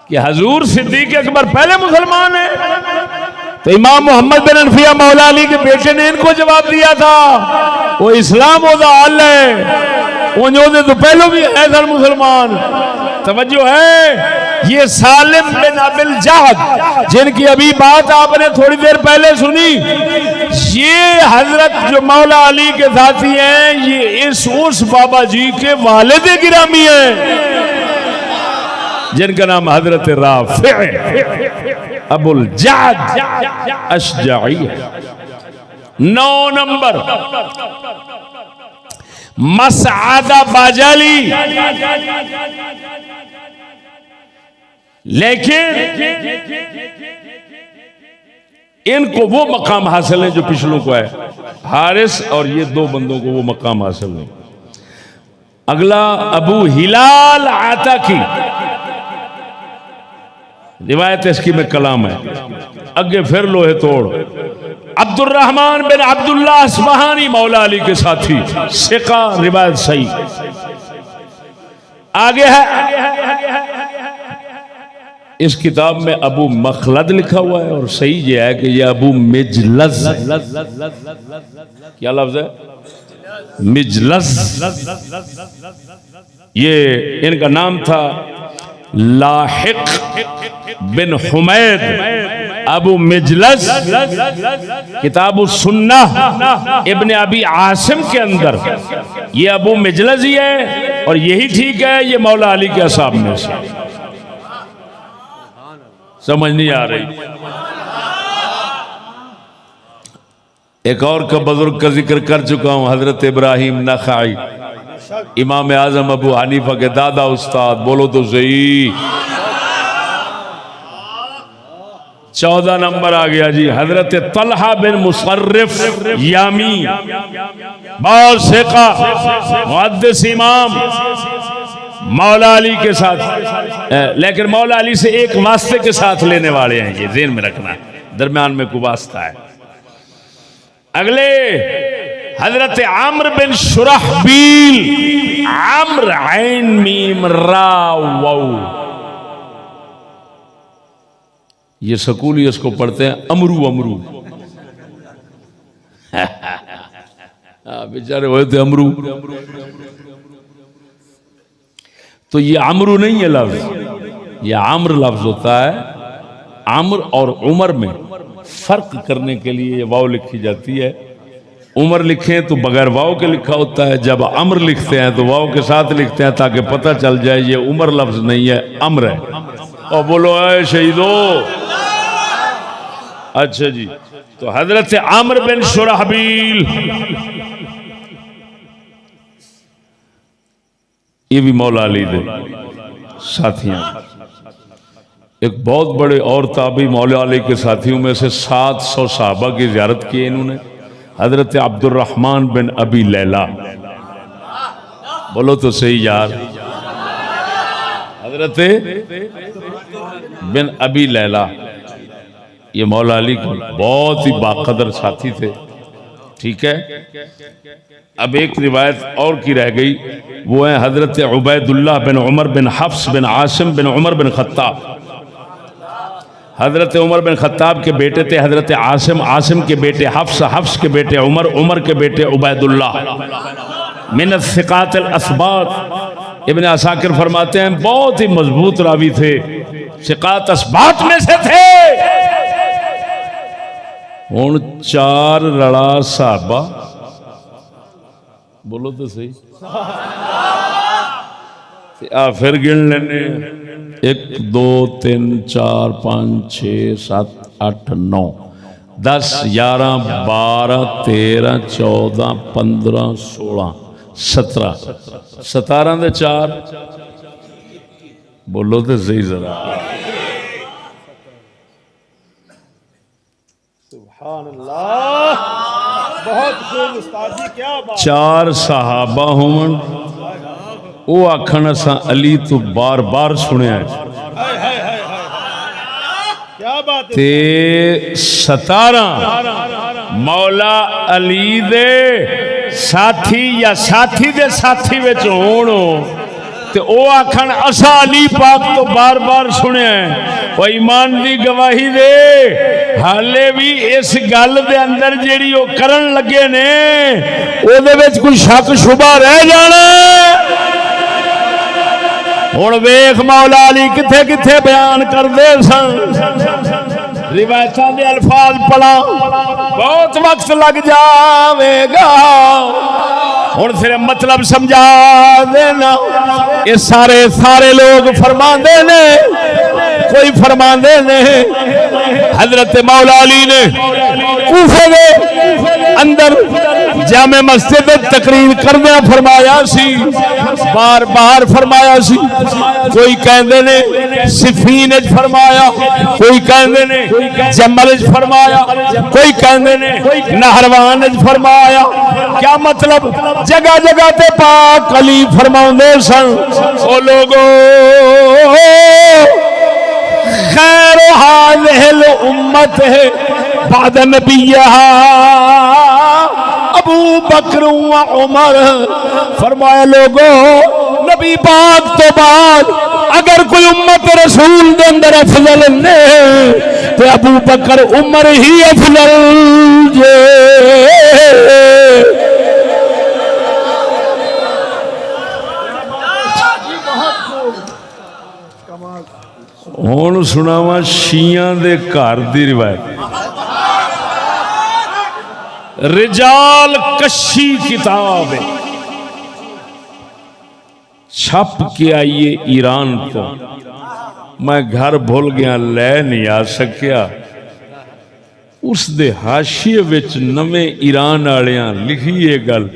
S1: کہ حضور صدیق اکبر پہلے مسلمان ہیں؟ تو امام محمد بن انفیہ مولا علی کے بیٹے نے ان کو جواب دیا تھا وہ اسلام ہوتا حال ہے انہوں تو پہلو بھی ہے سر مسلمان. توجہ ہے. یہ سالم بن ابی الجعد جن کی ابھی بات آپ نے تھوڑی دیر پہلے سنی، یہ حضرت جو مولا علی کے ساتھی ہیں یہ اس بابا جی کے والد گرامی ہیں جن کا نام حضرت رافع ابو الجعد اشجعی. 9 نمبر مسعد باجلی. لیکن ان کو وہ مقام حاصل ہے جو پچھلوں کو ہے. حارث اور یہ 2 بندوں کو وہ مقام حاصل ہے. اگلا ابو ہلال عتاکی. روایت اس کی میں کلام ہے. اگے پھر لوہے توڑ عبد الرحمن بن عبداللہ اصفہانی مولا علی کے ساتھی ثقہ روایت صحیح. آگے ہے اس کتاب میں ابو مخلد لکھا ہوا ہے اور صحیح یہ ہے کہ یہ ابو مجلز. کیا لفظ ہے؟ مجلز. یہ ان کا نام تھا لاحق بن حمید ابو مجلس. کتاب السنہ ابن ابی عاصم کے اندر یہ ابو مجلس ہی ہے اور یہی ٹھیک ہے یہ مولا علی کے اصحاب میں سے. سمجھ نہیں آ رہی. ایک اور کا بزرگ کا ذکر کر چکا ہوں حضرت ابراہیم نخعی امام اعظم ابو حنیفہ کے دادا استاد. بولو تو صحیح. 14 نمبر آ گیا جی حضرت طلحہ بن مصرف یامی بہت ثقہ محدث امام مولا علی کے ساتھ لیکن مولا علی سے ایک واسطے کے ساتھ لینے والے ہیں. یہ ذہن میں رکھنا درمیان میں کوئی واسطہ ہے. اگلے حضرت عمرو بن شرحبیل عمرو عین میم را واو. یہ سکولی اس کو پڑھتے ہیں امرو امرو. بیچارے ہوئے تھے امرو. تو یہ عمرو نہیں ہے لفظ, یہ عمر لفظ ہوتا ہے. عمر اور عمر میں فرق کرنے کے لیے یہ واو لکھی جاتی ہے. عمر لکھیں تو بغیر واو کے لکھا ہوتا ہے, جب عمر لکھتے ہیں تو واو کے ساتھ لکھتے ہیں تاکہ پتہ چل جائے یہ عمر لفظ نہیں ہے عمر ہے. اور بولو اے شہیدو. اچھا جی, تو حضرت عمرو بن شرحبیل یہ بھی مولا علی دے ساتھیاں. ایک بہت بڑے اور تابعی مولا علی کے ساتھیوں میں سے 700 صحابہ کی زیارت کی انہوں نے. حضرت عبد الرحمن بن ابی لیلہ. بولو تو صحیح یار. حضرت بن ابی لیلہ یہ مولا علی کے بہت ہی باقدر ساتھی تھے. ٹھیک ہے. اب ایک روایت اور کی رہ گئی, وہ ہیں حضرت عبید اللہ بن عمر بن حفص بن عاصم بن عمر بن خطاب. حضرت عمر بن خطاب کے بیٹے تھے حضرت عاصم, عاصم کے بیٹے حفص, حفص کے بیٹے عمر, عمر کے بیٹے عبید اللہ. من الثقات الاثبات. ابن عساکر فرماتے ہیں بہت ہی مضبوط راوی تھے, ثقات اثبات میں سے تھے. ہن 4 لڑا صحابہ. بولو تو صحیح. پھر گن لینے 1 2 3 4 5 6 7 8 9 10 11 12 13 14 15 16 17 17 دے 4. بولو تو صحیح ذرا.
S2: سبحان اللہ. بہت خوب استاد جی, کیا بات.
S1: 4 صحابہ ہوں وہ آکھن اساں علی تو بار بار سنیا ہے.
S2: کیا بات ہے.
S1: تے 17 مولا علی دے ساتھی یا ساتھی دے ساتھی وچ ہون تے او آکھن اساں علی پاک تو بار بار سنیا ہے. او ایمان دی گواہی دے حالے بھی اس گل دے اندر جیڑی او کرن لگے نے او دے وچ کوئی شک شبہ رہ جانا. ہن ویکھ مولا علی کتھے کتھے بیان کردے سن. روایتاں دے الفاظ پڑھا بہت وقت لگ جاوے گا. ہن صرف مطلب سمجھا دینا. یہ سارے لوگ فرماندے نے, کوئی فرماندے نے حضرت مولا علی نے کوفے دے اندر جامع مسجد تقریر کردیا فرمایا سی, بار بار فرمایا سی. کوئی کہندے نے صفین وچ فرمایا, کوئی کہندے نے جمل وچ فرمایا, کوئی کہندے نے نہروان وچ فرمایا. کیا مطلب جگہ جگہ تے پاک علی فرماوندے سن. او لوگو خیر هذه الامت بعد نبیہا ابو بکر و عمر. فرمایا لوگو نبی پاک تو بعد اگر کوئی امت رسول دے اندر افضل نے تو ابو بکر عمر ہی افضل جے. ہن سناواں شیعہ دے گھر دی روایت. رجال کشی کتاب ہے چھپ کے آئیے ایران تو. میں گھر بھول گیا لے نہیں آ سکیا. اس دے حاشیے وچ نویں ایران والیاں لکھی یہ گل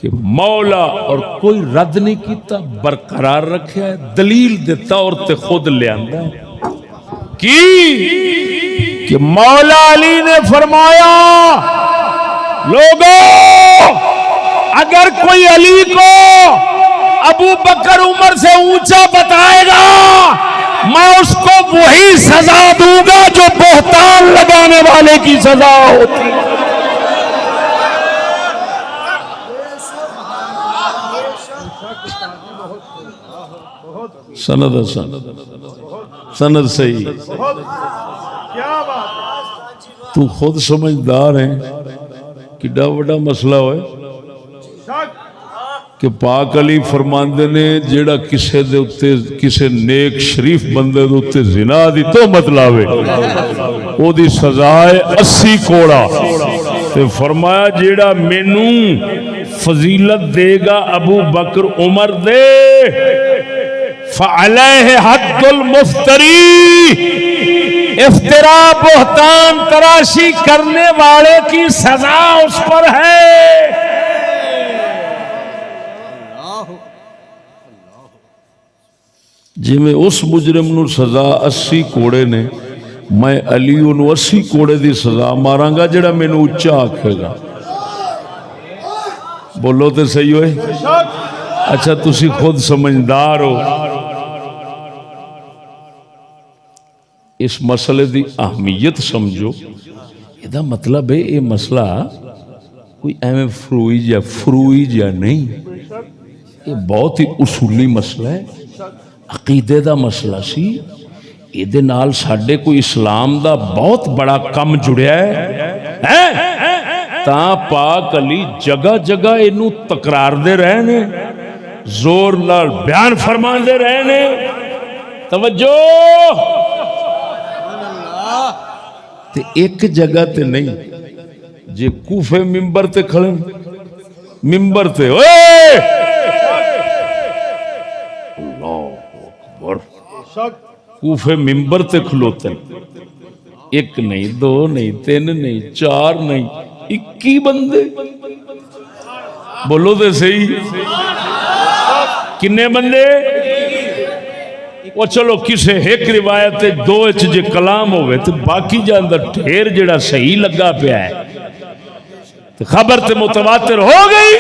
S1: کہ مولا اور کوئی رد نہیں کیتا برقرار رکھیا ہے. دلیل دے طور تے خود لے آندا ہے کہ مولا علی نے فرمایا لوگوں اگر کوئی علی کو ابو بکر عمر سے اونچا بتائے گا میں اس کو وہی سزا دوں گا جو بہتان لگانے والے کی سزا ہوتی. سند صحیح. تو خود سمجھدار ہے کڈا بڑا مسئلہ ہوئے کہ پاک علی فرماندے نے جیڑا کسے دے اتے کسے نیک شریف بندے دے اتے زنا دی تو مطلبے او دی سزائے 80 کوڑا. تے فرمایا جیڑا مینوں فضیلت دے گا ابو بکر عمر دے فعلیہ حد المفتری. افطرا بہتان تراشی کرنے والے کی سزا اس پر ہے. جی میں اس مجرم نو سزا 80 کوڑے نے میں علی نو 80 کوڑے دی سزا ماراں گا جڑا مینوں اچا آکھے گا. بولو تے صحیح ہوئے. اچھا تسی خود سمجھدار ہو. اس مسئلے دی اہمیت سمجھو. یہ مطلب ہے یہ مسئلہ کوئی ایویں فروئی جا نہیں. یہ بہت ہی اصولی مسئلہ ہے. عقیدے دا مسئلہ سی. یہ نال ساڈے کوئی اسلام دا بہت بڑا کم جڑیا ہے. تاں پاک علی جگہ جگہ اینو تکرار دے رہے نے زور نال بیان فرما دے رہے نے. توجہ تے ایک جگہ تے نہیں جے کوفے ممبر تے کھڑے ممبر تے اوئے اللہ اکبر کوفے ممبر تے کھلوتے ایک نہیں دو نہیں تین نہیں چار نہیں 21 بندے. بولو تے صحیح کنے بندے. وہ چلو کسے ایک روایت دو جے کلام ہوئے تو باقی جا اندر ڈھیر جڑا صحیح لگا پیا ہے تو خبر تے متواتر ہو گئی.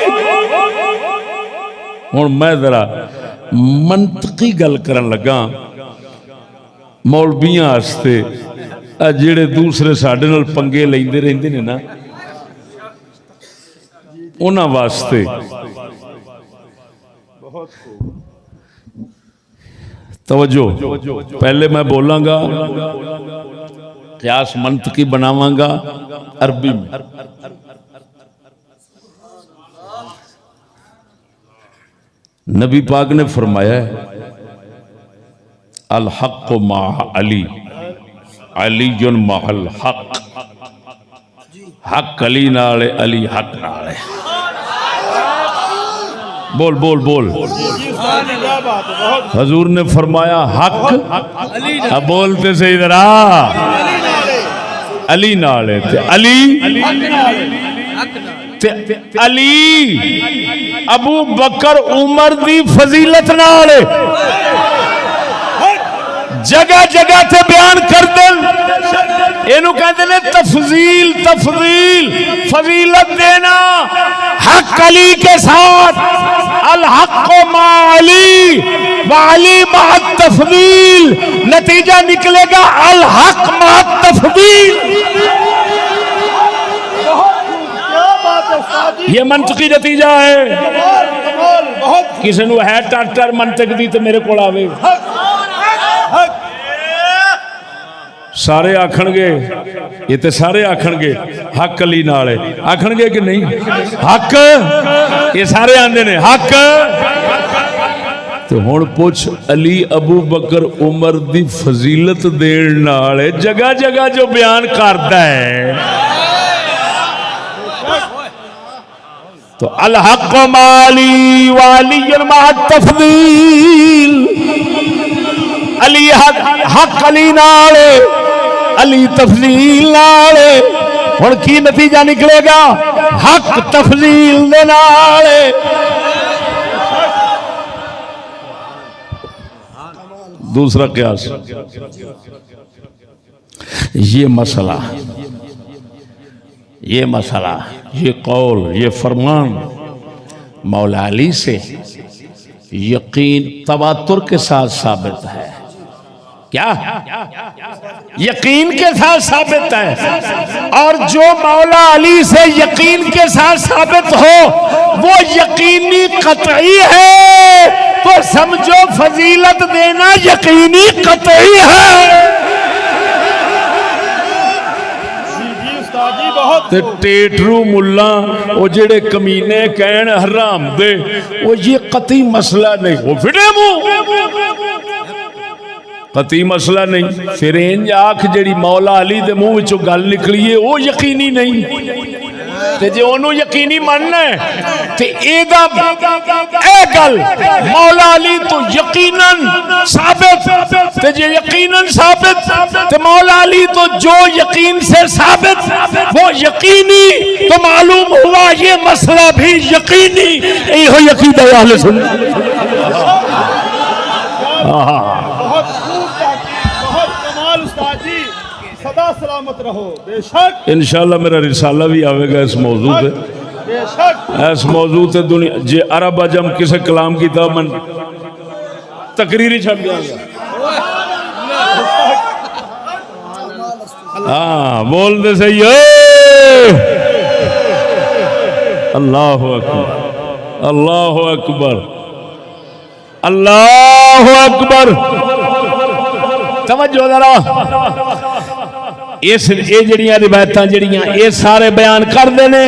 S1: ہن میں ذرا منطقی گل کرن لگا مولویاں واسطے جڑے دوسرے ساڈے نال پنگے لیندے رہندے نے نا انہاں واسطے. توجہ پہلے میں بولاں گا قیاس منطقی بناواں گا عربی میں. نبی پاک نے فرمایا ہے الحق مع علی علی مع الحق. حق علی نالے علی حق نالے. بول بول بول. حضور نے فرمایا حق بولتے سے ادھر علی نالے علی علی ابو بکر عمر دی فضیلت نالے جگہ جگہ تے بیان کر دیں. اینو کہتے ہیں تفضیل فضیلت دینا. حق علی کے ساتھ الحق مع علی وعلی مع التفضیل، نتیجہ نکلے گا الحق مع التفضیل۔ یہ منطقی نتیجہ ہے۔ کسی نو ہے ٹر منطق دی تو میرے کو آوے، سارے آکھن گے، یہ تے سارے آکھن گے حق علی نال ہے، آکھن گے کہ نہیں حق، یہ سارے آندے نے حق۔ تو ہن پوچھ علی ابو بکر عمر دی فضیلت دین نال ہے، جگہ جگہ جو بیان کرتا ہے تو الحق مع علی وعلی مع التفضیل، علی حق علی نال، علی تفضیل نال، ہن کی نتیجہ نکلے گا حق تفضیل دے نال۔ دوسرا قیاس، یہ مسئلہ یہ قول، یہ فرمان مولا علی سے یقین تواتر کے ساتھ ثابت ہے۔ کیا یقین کے ساتھ ثابت ہے، اور جو مولا علی سے یقین کے ساتھ ثابت ہو وہ یقینی قطعی ہے، تو سمجھو فضیلت دینا یقینی قطعی ہے۔ تے ٹیٹرو ملا وہ جڑے کمینے کہن حرام دے، وہ یہ قطعی مسئلہ نہیں، وہ فٹے منہ قطعی مسئلہ نہیں۔ پھر انج آکھ جڑی مولا علی دے منہ وچوں گل نکلی ہے وہ یقینی نہیں، تے جے اونوں یقینی مننا ہے تے اے گل مولا علی تو یقیناً ثابت، تے جے یقیناً ثابت تے مولا علی تو جو یقین سے ثابت وہ یقینی، تو معلوم ہوا یہ مسئلہ بھی یقینی۔ یہی ہو یقین ہے اہل سنت۔
S2: سدا سلامت رہو، بے شک
S1: انشاءاللہ میرا رسالہ بھی آوے گا اس موضوع پہ،
S2: بے شک
S1: اس موضوع تے دنیا جے عرب عجم کسے کلام کی تھا من تقریری چھڑ دیا گا۔ ہاں بول دے صحیح اللہ اکبر، اللہ اکبر، اللہ اکبر۔ توجہ ذرا، یہ جڑیاں روایتاں جڑیاں یہ سارے بیان کر دینے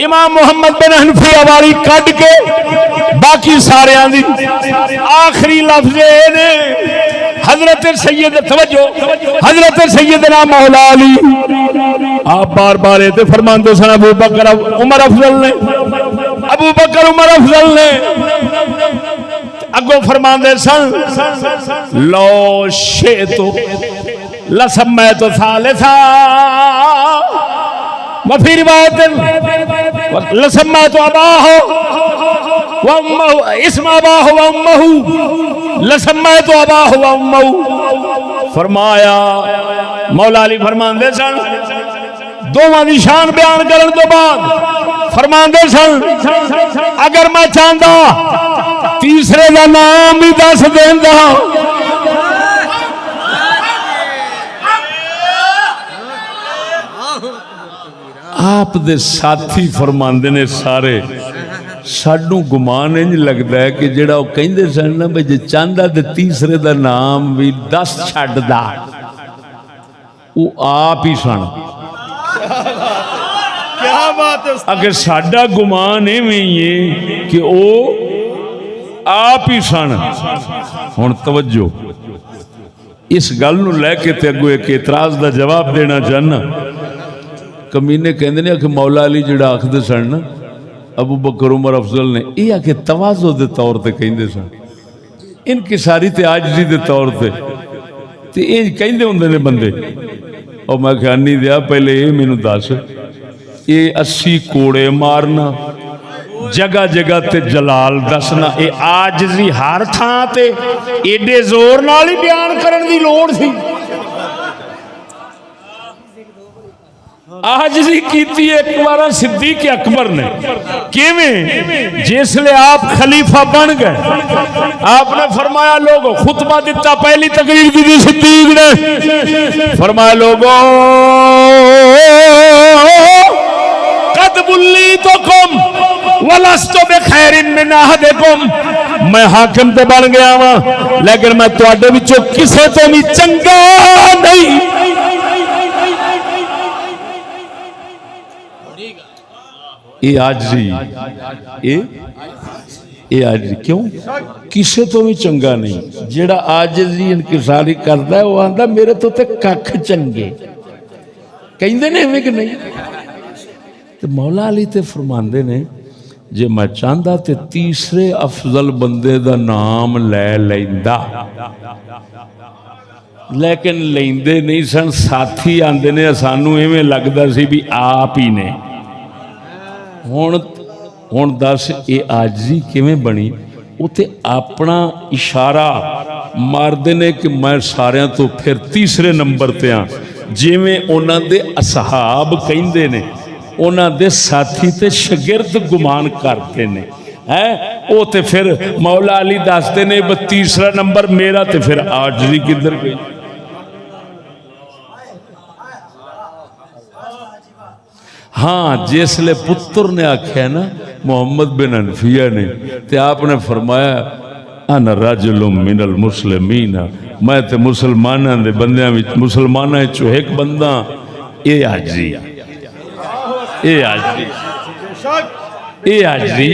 S1: امام محمد بن حنفی والی کٹ کے، باقی سارے دی آخری لفظ نے حضرت سید، توجہ، حضرت سیدنا مولا علی آپ بار بار یہ فرماندے سن ابو بکر عمر افضل نے، ابو بکر عمر افضل نے، اگو فرماندے سن لو شئتو لسمیت ثالثا، وفی روایت لسمیت اباہ وامہ، اسم اباہ وامہ، لسمیت اباہ وامہ۔ فرمایا مولا علی فرماندے سن دوواں دی شان بیان کرن تو بعد فرماندے سن اگر میں چاہندا تیسرے دا نام ہی دس دیندا۔ آپ دے ساتھی فرماندے نے سارے سانوں گمان انج لگدا ہے کہ جڑا وہ کہندے سن نا بھئی جے چاہندا تے تیسرے دا نام بھی 10 چھڈدا، وہ آپ ہی سن۔
S2: کیا بات ہے،
S1: اگر ساڈا گمان ایویں ہی ہے کہ وہ آپ ہی سن۔ ہن توجہ، اس گل نو لے کے تے اگو ایک اعتراض دا جواب دینا چاہنا۔ کمینے کہندے نے کہ مولا علی جڑا آکھدے سن نا ابو بکر عمر افضل نے، یہ کہ تواضع دے طور تے کہندے سن، انکساری تے عاجزی دے طور تے یہ کہندے ہوندے نے بندے۔ اور میں کہانی دیا پہلے یہ مینوں دس، یہ 80 کوڑے مارنا، جگہ جگہ تے جلال دسنا، یہ عاجزی ہر تھاں تے ایڈے زور نال ہی بیان کرن دی لوڑ سی؟ آجزی کیتی ایک بار صدیق اکبر نے کیویں جس لئے آپ خلیفہ بن گئے آپ نے فرمایا لوگوں خطبہ دیتا پہلی تقریر کی دی صدیق نے فرمایا لوگوں قد بلیتکم ولستو بخیر من احدکم میں حاکم تے بن گیا ہوں لیکن میں تواڈے وچوں کسے تو بھی چنگا نہیں یہ آجزی یہ آجزی کیوں کسے تو بھی چنگا نہیں جیڑا آجزی انکساری کرتا ہے وہ آندہ میرے تو تے ککھ چنگے کہیں دے نہیں کہ نہیں تو مولا علی تے فرماندے نے جے میں چاہتا تے تیسرے افضل بندے دا نام لے لیندہ لیکن لیندے نہیں سن ساتھی آندے نے سانو ایویں لگدا سی بھی آپ ہی نے ہن دس یہ آجزی کیویں بنی اتے اپنا اشارہ ماردے نے کہ میں ساریاں تو پھر تیسرے نمبر تے ہاں جویں انہاں دے اصحاب کہندے نے انہاں دے ساتھی تے شگرد گمان کرتے نے او تے پھر مولا علی دستے نے تیسرا نمبر میرا تے پھر آجزی کدھر گئی ہاں جس لئے پتر نے آکھیا نا محمد بن حنفیہ نے تے آپ نے فرمایا انا رجل من المسلمین میں تے مسلماناں دے بندیاں وچ مسلماناں چوں ایک بندہ اے آجزی اے آجزی اے آجزی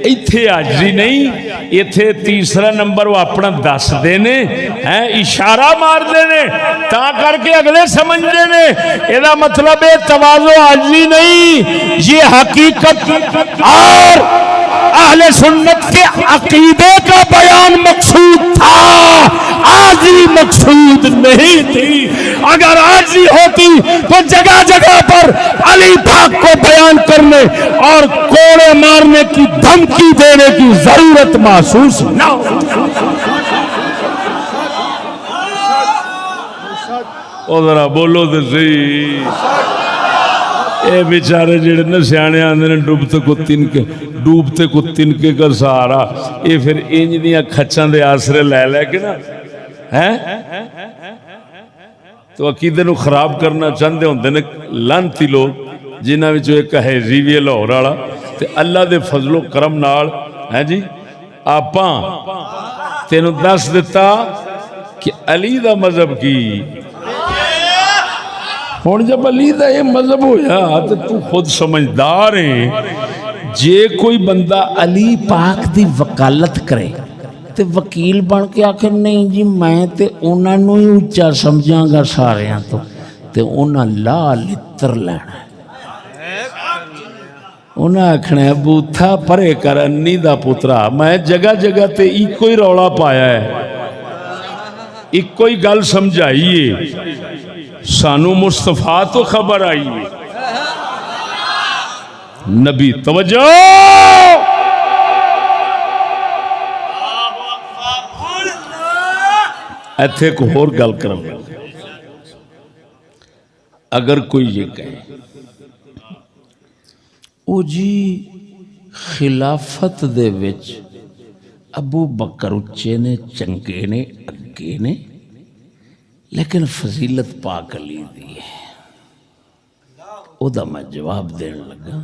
S1: ایتھے آجزی نہیں ایتھے تیسرا نمبر وہ اپنا دس دینے اشارہ مار دینے تا کر کے اگلے سمجھ دینے ایدہ مطلب ہے تواضع آجزی نہیں یہ حقیقت اور اہل سنت کے عقیدے کا بیان مقصود تھا آجزی مقصود نہیں تھی اگر آجزی ہوتی تو جگہ جگہ پر علی پاک کو بیان کرنے اور کوڑے مارنے کی دھمکی دینے کی ضرورت محسوس نہ ہو او ذرا بولو تو صحیح اے بیچارے جڑے نہ سیانے آندے نے ڈوبتے کو تنکے کا سہارا اے پھر انج دیاں کھچاں دے آسرے لے کے نا تو عقیدے نو خراب کرنا چاہندے ہوندے نے لانتی لوگ جنہاں وچوں ایک ہے زیوی لاہور والا تے اللہ دے فضل و کرم نال ہے جی آپاں تینوں دس دیتا کہ علی دا مذہب کی ہن جب علی دا یہ مذہب ہویا تو خود سمجھدار ہیں جے کوئی بندہ علی پاک دی وکالت کرے تے وکیل بن کے آخر نہیں جی میں تے انہاں نوں ہی اونچا سمجھاں گا ساریاں تو تے انہاں لا لتر لینا انہاں آکھنا ہے بوتھا پرے کر انی دا پترا میں جگہ جگہ تے ایک ہی رولا پایا ہے ایک کوئی گل سمجھائیے سانو مصطفیٰ تو خبر آئیے نبی توجہ ایتھے کو اور گل کرم اگر کوئی یہ کہے او جی خلافت دے وچ ابو بکر اچے نے چنگے نے اگے نے لیکن فضیلت پاک علی دی ہے او دا میں جواب دین لگا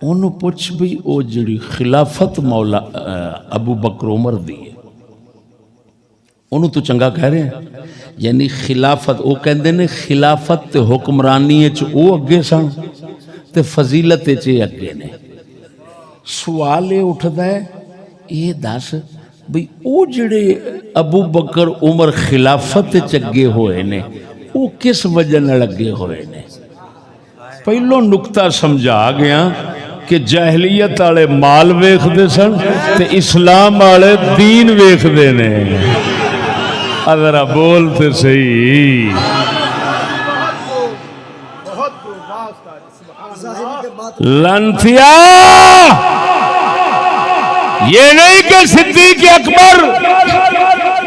S1: انہوں پوچھ بھی او جڑی خلافت مولا ابو بکر عمر دی ہے انہوں تو چنگا کہہ رہے ہیں یعنی خلافت او کہندے نے خلافت تے حکمرانی اچ او اگے سن تے فضیلت اچ اگے نے سوال یہ اٹھدا ہے یہ دس بھئی او جڑے ابو بکر عمر خلافت چگے ہوئے نے او کس وجہ نہ لگے ہوئے نے پہلو نکتہ سمجھا گیا کہ جاہلیت والے مال ویکھ دے سن تے اسلام والے دین ویکھ دے نے ذرا بولتے صحیح لانتیا یہ نہیں کہ صدیق اکبر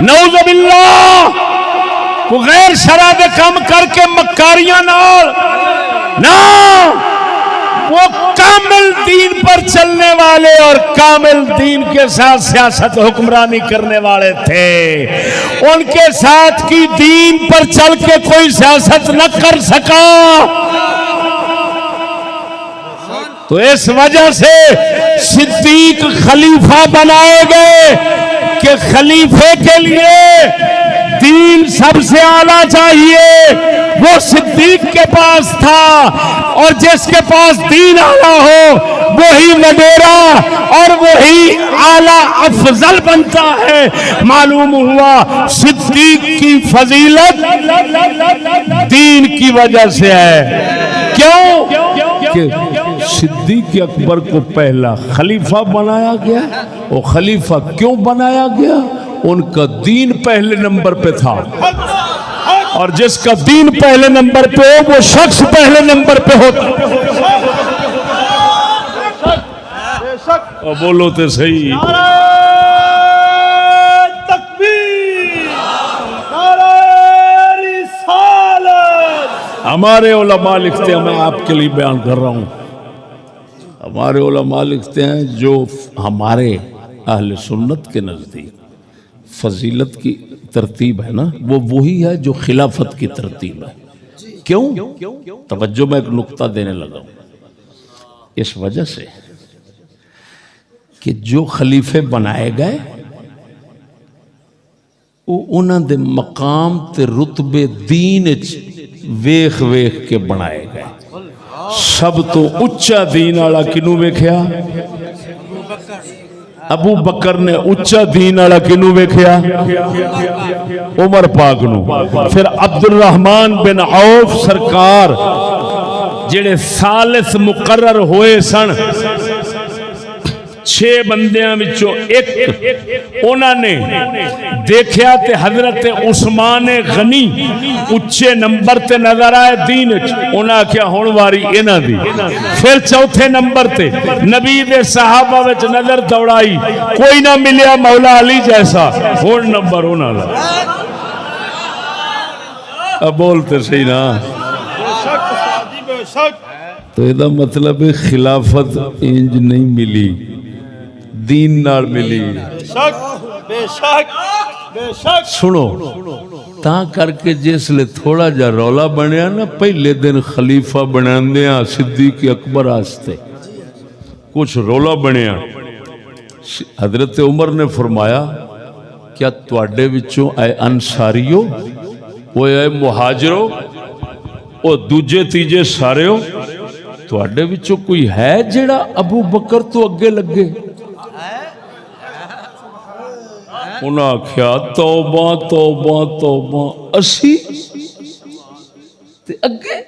S1: نعوذ باللہ کو غیر شرع دے کام کر کے مکاریاں نال نہ وہ کامل دین پر چلنے والے اور کامل دین کے ساتھ سیاست حکمرانی کرنے والے تھے. ان کے ساتھ کی دین پر چل کے کوئی سیاست نہ کر سکا. تو اس وجہ سے صدیق خلیفہ بنائے گئے کہ خلیفے کے لیے دین سب سے اعلیٰ چاہیے. وہ صدیق کے پاس تھا اور جس کے پاس دین اعلیٰ ہو وہی وڈیرا اور وہی اعلیٰ افضل بنتا ہے. معلوم ہوا صدیق کی فضیلت دین کی وجہ سے ہے. کیوں کہ صدیق اکبر کو پہلا خلیفہ بنایا گیا. وہ خلیفہ کیوں بنایا گیا؟ ان کا دین پہلے نمبر پہ تھا اور جس کا دین پہلے نمبر پہ ہو وہ شخص پہلے نمبر پہ ہوتا. اور بولو تو صحیح. ہمارے علماء لکھتے ہیں, میں آپ کے لیے بیان کر رہا ہوں, ہمارے علماء لکھتے ہیں جو ہمارے اہل سنت کے نزدیک فضیلت کی ترتیب ہے نا وہ وہی ہے جو خلافت کی ترتیب ہے. کیوں؟ توجہ میں ایک نقطہ دینے لگا ہوں. اس وجہ سے کہ جو خلیفے بنائے گئے انہاں دے مقام تے رتبے دین ویخ ویخ کے بنائے گئے. سب تو اچا دین والا کنوں ویکھیا؟ ابو بکر نے اچا دین والا کنوں ویکھیا؟ عمر پاک نو. پھر عبد الرحمن بن عوف سرکار جڑے ثالث مقرر ہوئے سن 6 بندیاں وچوں ایک انہاں نے دیکھیا تے حضرت عثمان غنی اچھے نمبر تے نظر آئے دین وچ. انہاں کیا ہن واری انہاں دی. پھر چوتھے نمبر تے نبی دے صحابہ وچ نظر دوڑائی, کوئی نہ ملیا مولا علی جیسا. ہن نمبر انہاں دا. اب بولتے صحیح نا. تو یہ مطلب خلافت انج نہیں ملی, دین نال ملی.
S2: بے شک
S1: سنو تا کر کے جس لئے تھوڑا جا رولا بنیا نا پہلے دن خلیفہ بناندیاں صدیق اکبر آستے کچھ رولا بنیا. حضرت عمر نے فرمایا کیا تواڈے وچوں اے انصاریو وہ اے مہاجرو او دوجے تیجے سارے ہو تواڈے وچوں کوئی ہے جڑا ابو بکر تو اگے لگے؟ انہاں کیا توبہ توبہ توبہ اسی تے اگے.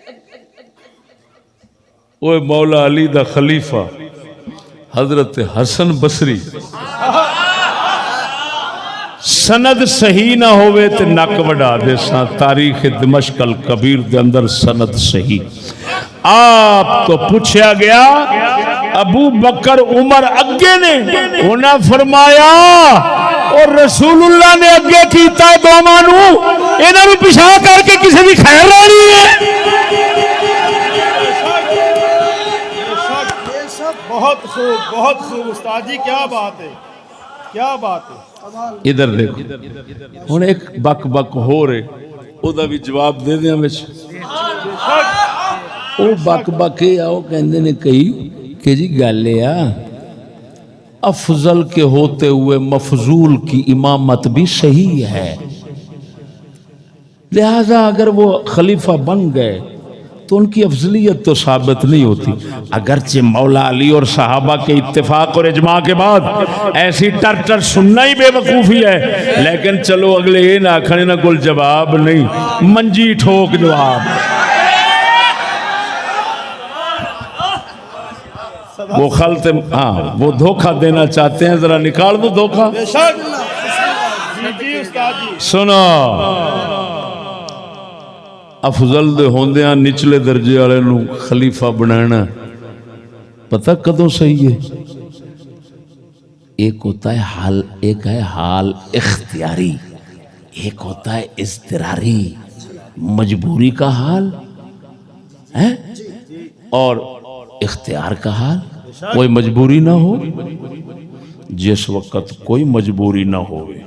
S1: اوے مولا علی دا خلیفہ حضرت حسن بصری سند صحیح نہ ہوئے تے نک وڈا دے ساں. تاریخ دمشق الکبیر دے اندر سند صحیح. آپ تو پوچھا گیا ابو بکر عمر اگے نے, انہاں فرمایا اور رسول اللہ نے اگے کیتا ہے دوواں نو, انہاں نو پیچھے کر کے کسی دی خیر رانی ہے.
S2: بہت خوب استاد جی, کیا بات ہے, کیا بات ہے.
S1: ادھر دیکھو ہن ایک بک بک ہو رہے او دا بھی جواب دے دیاں وچ. او بک بک آؤ کہندے نے کئی کہ جی گل ہے افضل کے ہوتے ہوئے مفضول کی امامت بھی صحیح ہے, لہذا اگر وہ خلیفہ بن گئے تو ان کی افضلیت تو ثابت نہیں ہوتی. اگرچہ مولا علی اور صحابہ کے اتفاق اور اجماع کے بعد ایسی ٹر ٹر سننا ہی بے وقوفی ہے, لیکن چلو اگلے یہ نہ کھڑے نہ کوئی جواب نہیں, منجی ٹھوک جواب. وہ خلط ہاں وہ دھوکہ دینا چاہتے ہیں, ذرا نکال دو دھوکہ. سنا افضل دے ہوندیاں نچلے درجے والے نو خلیفہ بنانا پتہ کدوں صحیح ہے؟ ایک ہوتا ہے حال, ایک ہے حال اختیاری, ایک ہوتا ہے اضطراری مجبوری کا حال ہے. اور اختیار کا حال کوئی مجبوری نہ ہو. جس وقت کوئی مجبوری نہ ہوئے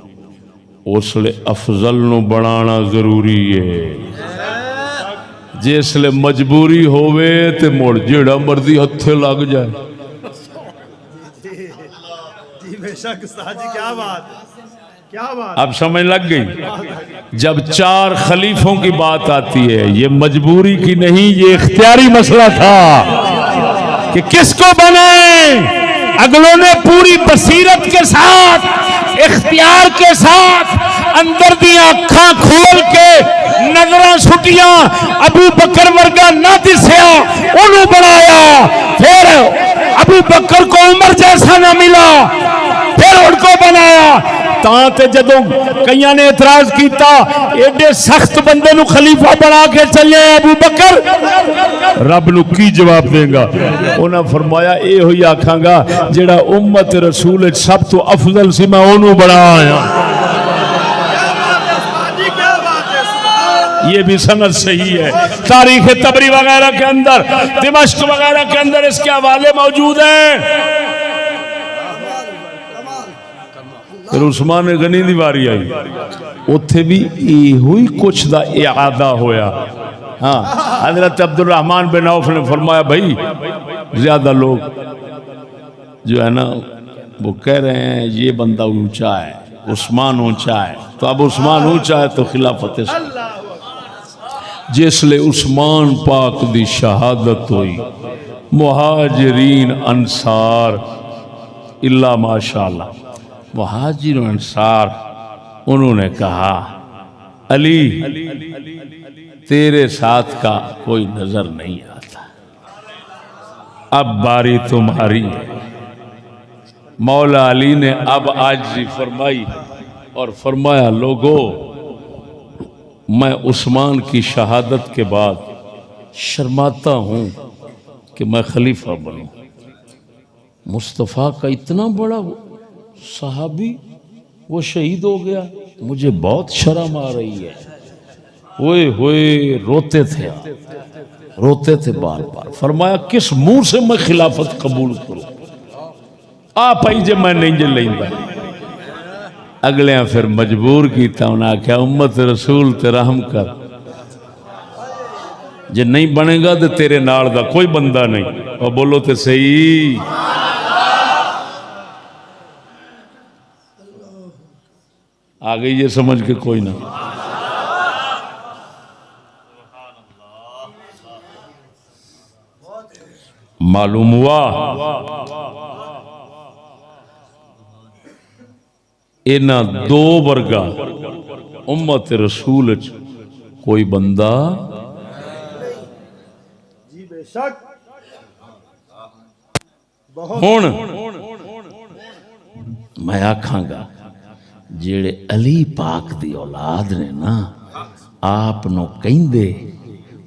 S1: اس لئے افضل نو بنانا ضروری ہے. جس لئے مجبوری ہوئے تے مڑ جیڑا مرضی ہتھے لگ جائے.
S3: جی بے شک استاد جی کیا بات ہے کیا بات.
S1: اب سمجھ لگ گئی. جب 4 خلیفوں کی بات آتی ہے یہ مجبوری کی نہیں یہ اختیاری مسئلہ تھا کہ کس کو بنائیں. اگلوں نے پوری بصیرت کے ساتھ اختیار کے ساتھ اندر دیا اکھاں کھول کے نظراں سٹیاں ابو بکر ورگا نہ دسیا انہوں بنایا. پھر ابو بکر کو عمر جیسا نہ ملا پھر ان کو بنایا. تاں تے جدوں کئیاں نے اعتراض کیتا ایڈے سخت بندے نو خلیفہ بنا کے چلے ابو بکر رب نو کی جواب دے گا. انہاں فرمایا اے ہوئی آکھاں گا جڑا امت رسول سب تو افضل سی میں اونوں بنایا. یہ بھی سند صحیح ہے. تاریخ طبری وغیرہ کے اندر دمشق وغیرہ کے اندر اس کے حوالے موجود ہیں. پھر عثمان غنی دی واری آئی اتھے بھی ہوئی کچھ دا اعادہ ہویا. ہاں حضرت عبد الرحمن بن عوف نے فرمایا بھائی زیادہ لوگ جو ہے نا وہ کہہ رہے ہیں یہ بندہ اونچا ہے عثمان اونچا ہے تو اب عثمان اونچا ہے تو خلافت جس لئے عثمان پاک دی شہادت ہوئی مہاجرین انصار اللہ ماشاءاللہ مہاجر و انصار انہوں نے کہا علی تیرے ساتھ کا کوئی نظر نہیں آتا اب باری تمہاری ہے. مولا علی نے اب عاجزی فرمائی اور فرمایا لوگو میں عثمان کی شہادت کے بعد شرماتا ہوں کہ میں خلیفہ بنوں. مصطفیٰ کا اتنا بڑا صحابی وہ شہید ہو گیا مجھے بہت شرم آ رہی ہے. ہوئے ہوئے روتے تھے بار بار. فرمایا کس منہ سے میں خلافت قبول کروں آپ آئی جے میں نہیں جے لیں. اگلے ہیں پھر مجبور کیتا انہاں کیا امت رسول تے رحم کر جے نہیں بنے گا تو تیرے نال دا کوئی بندہ نہیں. اور بولو تے صحیح. آگئی یہ سمجھ کے کوئی نہ. معلوم ہوا اینا 2 ورگا امت رسول کوئی بندہ
S3: جی بے شک
S1: ہون میں آکھاں گا جیڑے علی پاک دی اولاد نے نا آپ نو کہیں دے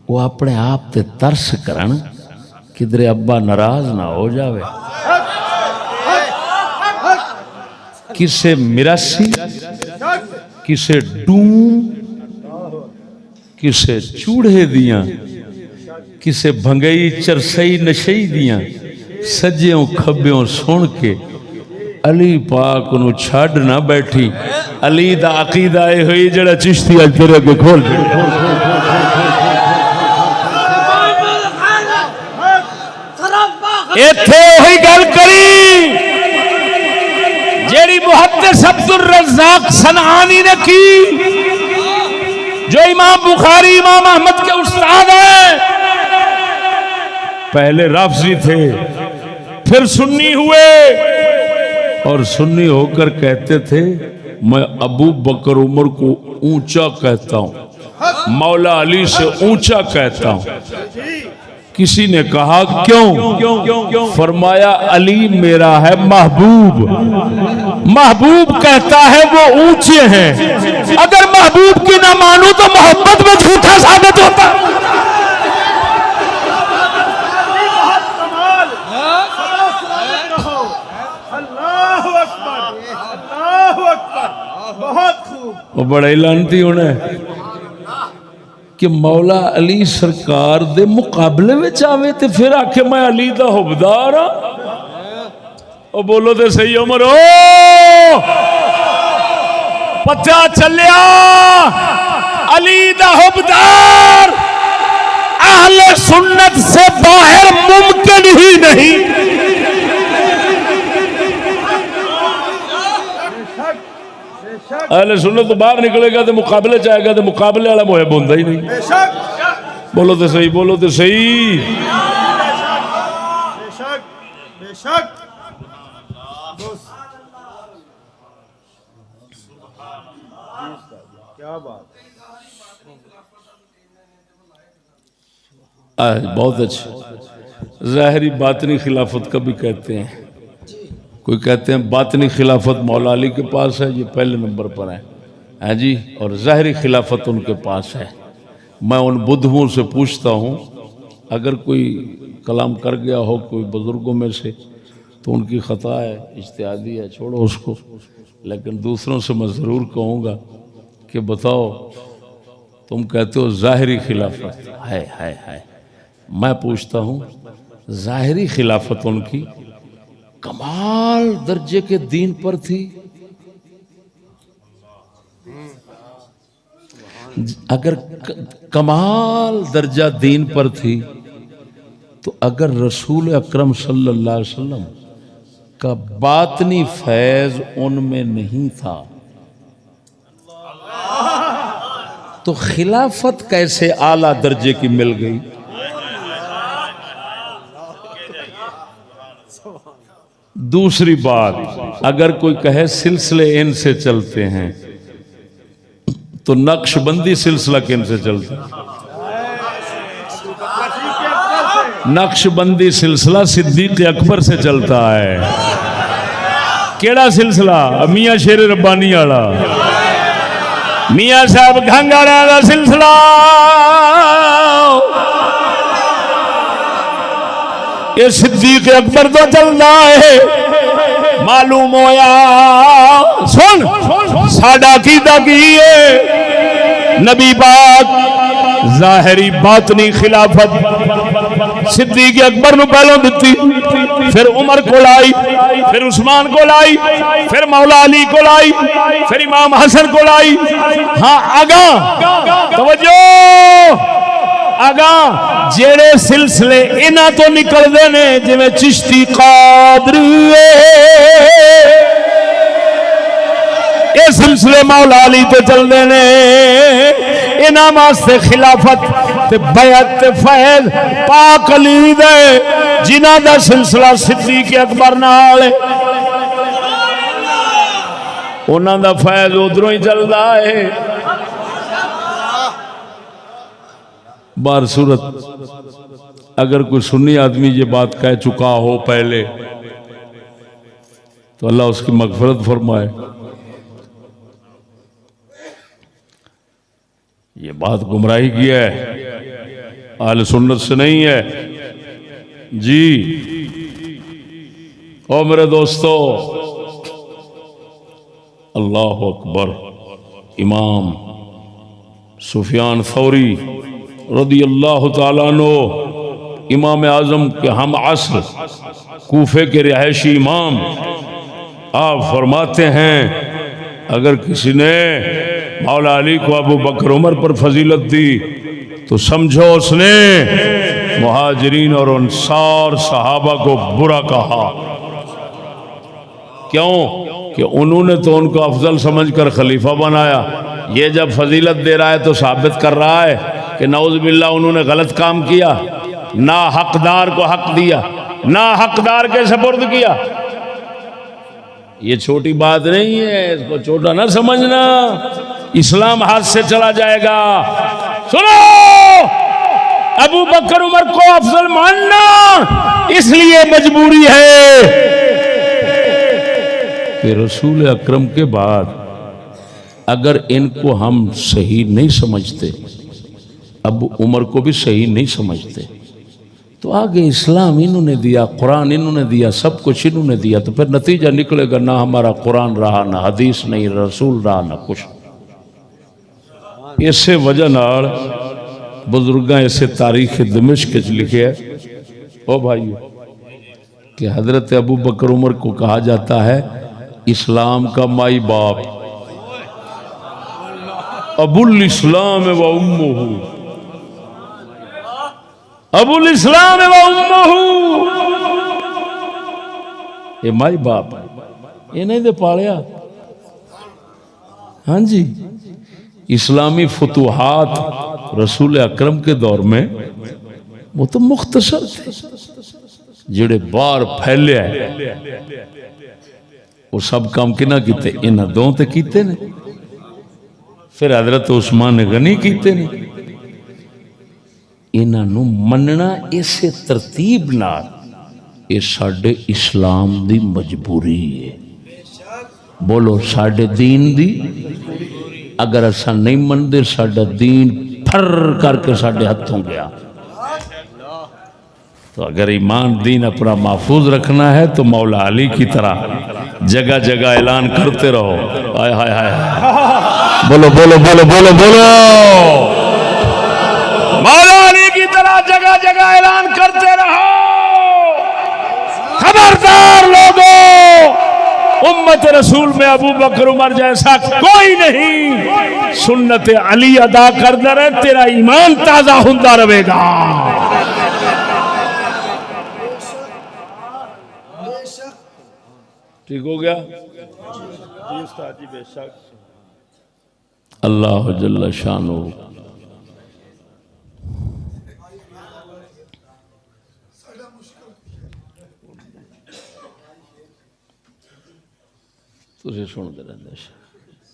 S1: وہ اپنے آپ تے ترس کرن کدھر ابا ناراض نہ ہو جاوے. کسے مراسی کسے ڈون کسے چوڑے دیاں کسے بھنگئی چرسئی نشئی دیاں سجیوں کھبیوں سن کے علی پاک انہوں چھاڑ نہ بیٹھی. علی دا عقیدہ آئے ہوئی جڑا چشتی آج تیرے کے کھول ایتھے ہوئی گل کری جیڑی محدث عبد الرزاق صنعانی نے کی جو امام بخاری امام احمد کے استاد ہیں. پہلے رافضی تھے پھر سنی ہوئے اور سنی ہو کر کہتے تھے میں ابو بکر عمر کو اونچا کہتا ہوں مولا علی سے اونچا کہتا ہوں. کسی نے کہا کیوں؟ فرمایا علی میرا ہے محبوب. محبوب کہتا ہے وہ اونچے ہیں اگر محبوب کی نہ مانوں تو محبت میں جھوٹا ثابت ہوتا. وہ بڑا لعنتی ہونا ہے کہ مولا علی سرکار دے مقابلے میں آوے تے پھر آکھے میں علی دا حبدار ہاں. او بولو تے صحیح عمر او پتہ چلیا علی دا حبدار اہل سنت سے باہر ممکن ہی نہیں. اہل سنت تو باہر نکلے گا تو مقابلے چاہے گا تو مقابلے والا محب ہوتا ہی نہیں. بولو تو صحیح, بولو تو صحیح.
S3: بے شک کیا بات.
S1: بہت اچھا. ظاہری باطنی خلافت کا بھی کہتے ہیں. کوئی کہتے ہیں باطنی خلافت مولا علی کے پاس ہے, یہ پہلے نمبر پر ہے ہاں جی, اور ظاہری خلافت ان کے پاس ہے. میں ان بدھوؤں سے پوچھتا ہوں اگر کوئی کلام کر گیا ہو کوئی بزرگوں میں سے تو ان کی خطا ہے, اجتہادی ہے, چھوڑو اس کو. لیکن دوسروں سے میں ضرور کہوں گا کہ بتاؤ تم کہتے ہو ظاہری خلافت ہے. میں پوچھتا ہوں ظاہری خلافت ان کی کمال درجے کے دین پر تھی. اگر کمال درجہ دین پر تھی تو اگر رسول اکرم صلی اللہ علیہ وسلم کا باطنی فیض ان میں نہیں تھا تو خلافت کیسے اعلیٰ درجے کی مل گئی؟ دوسری بات, اگر کوئی کہے سلسلے ان سے چلتے ہیں تو نقش بندی سلسلہ کن سے چلتا ہے؟ نقش بندی سلسلہ صدیق اکبر سے چلتا ہے. کیڑا سلسلہ؟ میاں شیر ربانی والا, میاں صاحب گھنگاڑا دا سلسلہ. یہ صدیق اکبر تو چلتا ہے. معلوم ہویا سن ساڈا عقیدہ کی ہے نبی پاک ظاہری باطنی خلافت صدیق اکبر نو پہلوں دتی, پھر عمر کو لائی, پھر عثمان کو لائی, پھر مولا علی کو لائی, پھر امام حسن کو لائی. ہاں آگاں توجہ, آگاں جیڑے سلسلے انہاں تو نکل دے نے جویں چشتی قادری یہ سلسلے مولا علی تے چل دے نے. انہاں واسطے خلافت تے بیعت تے فیض پاک علی دے جنہاں دا سلسلہ صدیق اکبر نال انہاں دا فیض ادھروں ہی چلدا ہے. بار صورت اگر کوئی سنی آدمی یہ بات کہہ چکا ہو پہلے تو اللہ اس کی مغفرت فرمائے. یہ بات گمراہی کی ہے, اہل سنت سے نہیں ہے جی. او میرے دوستو, اللہ اکبر. امام سفیان ثوری رضی اللہ تعالیٰ عنہ امام اعظم کے ہم عصر کوفے کے رہائشی امام, آپ فرماتے ہیں اگر کسی نے مولا علی کو ابو بکر عمر پر فضیلت دی تو سمجھو اس نے مہاجرین اور انصار صحابہ کو برا کہا. کیوں کہ انہوں نے تو ان کو افضل سمجھ کر خلیفہ بنایا. یہ جب فضیلت دے رہا ہے تو ثابت کر رہا ہے کہ نعوذ باللہ انہوں نے غلط کام کیا, نہ حقدار کو حق دیا, نہ حقدار کے سپرد کیا. یہ چھوٹی بات نہیں ہے, اس کو چھوٹا نہ سمجھنا, اسلام ہاتھ سے چلا جائے گا. سنو, ابو بکر عمر کو افضل ماننا اس لیے مجبوری ہے کہ رسول اکرم کے بعد اگر ان کو ہم صحیح نہیں سمجھتے, اب عمر کو بھی صحیح نہیں سمجھتے, تو آگے اسلام انہوں نے دیا, قرآن انہوں نے دیا, سب کچھ انہوں نے دیا, تو پھر نتیجہ نکلے گا نہ ہمارا قرآن رہا, نہ حدیث نہیں, رسول رہا, نہ کچھ. اسی وجہ نال بزرگاں اسے تاریخ دمشق لکھے ہے او بھائی کہ حضرت ابو بکر عمر کو کہا جاتا ہے اسلام کا مائی باپ، ابو الاسلام و امہ، ابو الاسلام و امہ، یہ مائی باپ یہ نہیں دے پالیا. ہاں جی اسلامی فتوحات رسول اکرم کے دور میں وہ تو مختصر تھے، جڑے بار پھیلے ہیں وہ سب کام کنا کیتے انہاں دوں تے کیتے نے، پھر حضرت عثمان غنی کیتے نے. انہاں نو مننا اسے ترتیب نال یہ ساڈے اسلام دی مجبوری ہے. بولو ساڈے دین دی، اگر اسا نہیں مندے ساڈا دین پھر کر کے ساڈے ہاتھوں گیا. تو اگر ایمان دین اپنا محفوظ رکھنا ہے تو مولا علی کی طرح جگہ جگہ اعلان کرتے رہو. ہائے ہائے ہائے بولو بولو بولو بولو بولو مولا علی کی طرح جگہ جگہ اعلان کرتے رہو. خبردار لوگوں، امت رسول میں ابو بکر عمر جیسا کوئی نہیں. سنت علی ادا کرتا رہے، تیرا ایمان تازہ ہوتا رہے گا. ٹھیک ہو گیا. اللہ جل شانہ تُسے سن دے رہے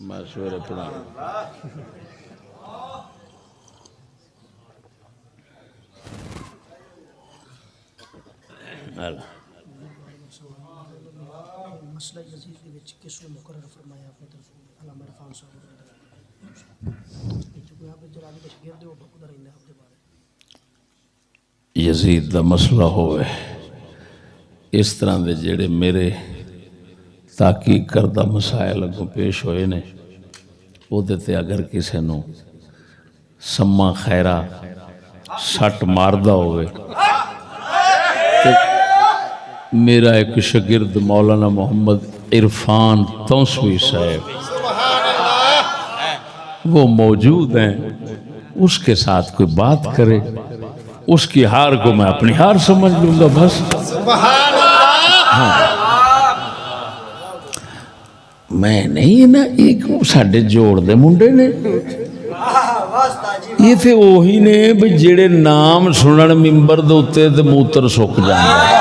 S1: میں سویرے پڑھا.
S4: مسئلہ یزید کے وچ کس نے مقرر فرمایا اپنی طرف علامہ عرفان صاحب جو آپ جلال کے شاگرد ہو بخدا رہنا آپ دے بارے
S1: یزید دا مسئلہ ہوئے اس طرح دے جڑے میرے تحقیق کردہ مسائل کو پیش ہوئے نے وہ دیتے اگر کسی نو سما خیرہ سٹ ماردہ ہوئے. میرا ایک شاگرد مولانا محمد عرفان توسوی صاحب وہ موجود ہیں، اس کے ساتھ کوئی بات کرے، اس کی ہار کو میں اپنی ہار سمجھ لوں گا بس. ہاں میں نہیں نا ایک ساڈے جوڑ دے منڈے نے یہ تھے وہی نے بھی جڑے نام سنن ممبر دے اوتے تے موتر سک جاندے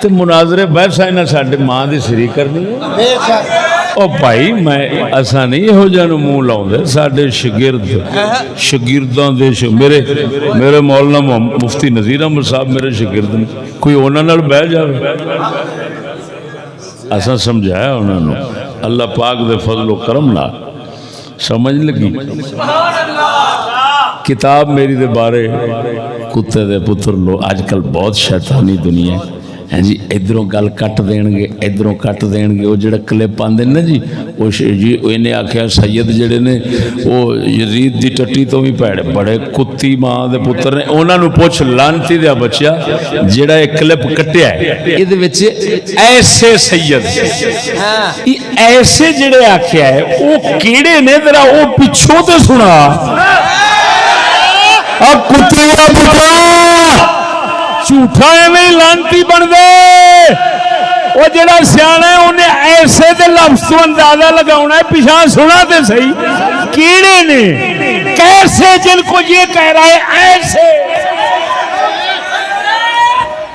S1: تے مناظرے بحث اینا ساڈے ماں دی سری کرنی ہے. او بھائی میں اساں نہیں ہو جانو منہ لاؤندے ساڈے شاگرد شاگرداں دے میرے مولانا مفتی نذیر احمد صاحب میرے شاگرد نے، کوئی انہاں نال بیٹھ جاوے. اساں سمجھایا انہوں نے اللہ پاک دے فضل و کرم نال سمجھ لگی. کتاب میری دے بارے کتے دے پتر لو آج کل بہت شیطانی دنیا ہے جی. ادھروں گل کٹ دین گے ادھروں کٹ دین گے. وہ جڑا کلپ آندے نا جی وہ جی انہیں آخیا سید جڑے نے وہ یزید دی ٹٹی تو بھی پیڑے بڑے کتی ماں دے پتر نے. انہاں نو پوچھ لانتی دیا بچیا جڑا ایک کلپ کٹیا ہے یہ دے وچ ایسے سید ایسے جڑے آخیا ہے وہ کیڑے نے ذرا وہ پچھوں تے سنا. اب کتی دا پترا جھوٹا ایویں لانتی بن دے. وہ جڑا سیاح ہے انہیں ایسے دے لفظ تو اندازہ لگاؤنا ہے پیچھا سنا تے صحیح کیڑے نے کیسے جن کو یہ کہہ رہا ہے ایسے.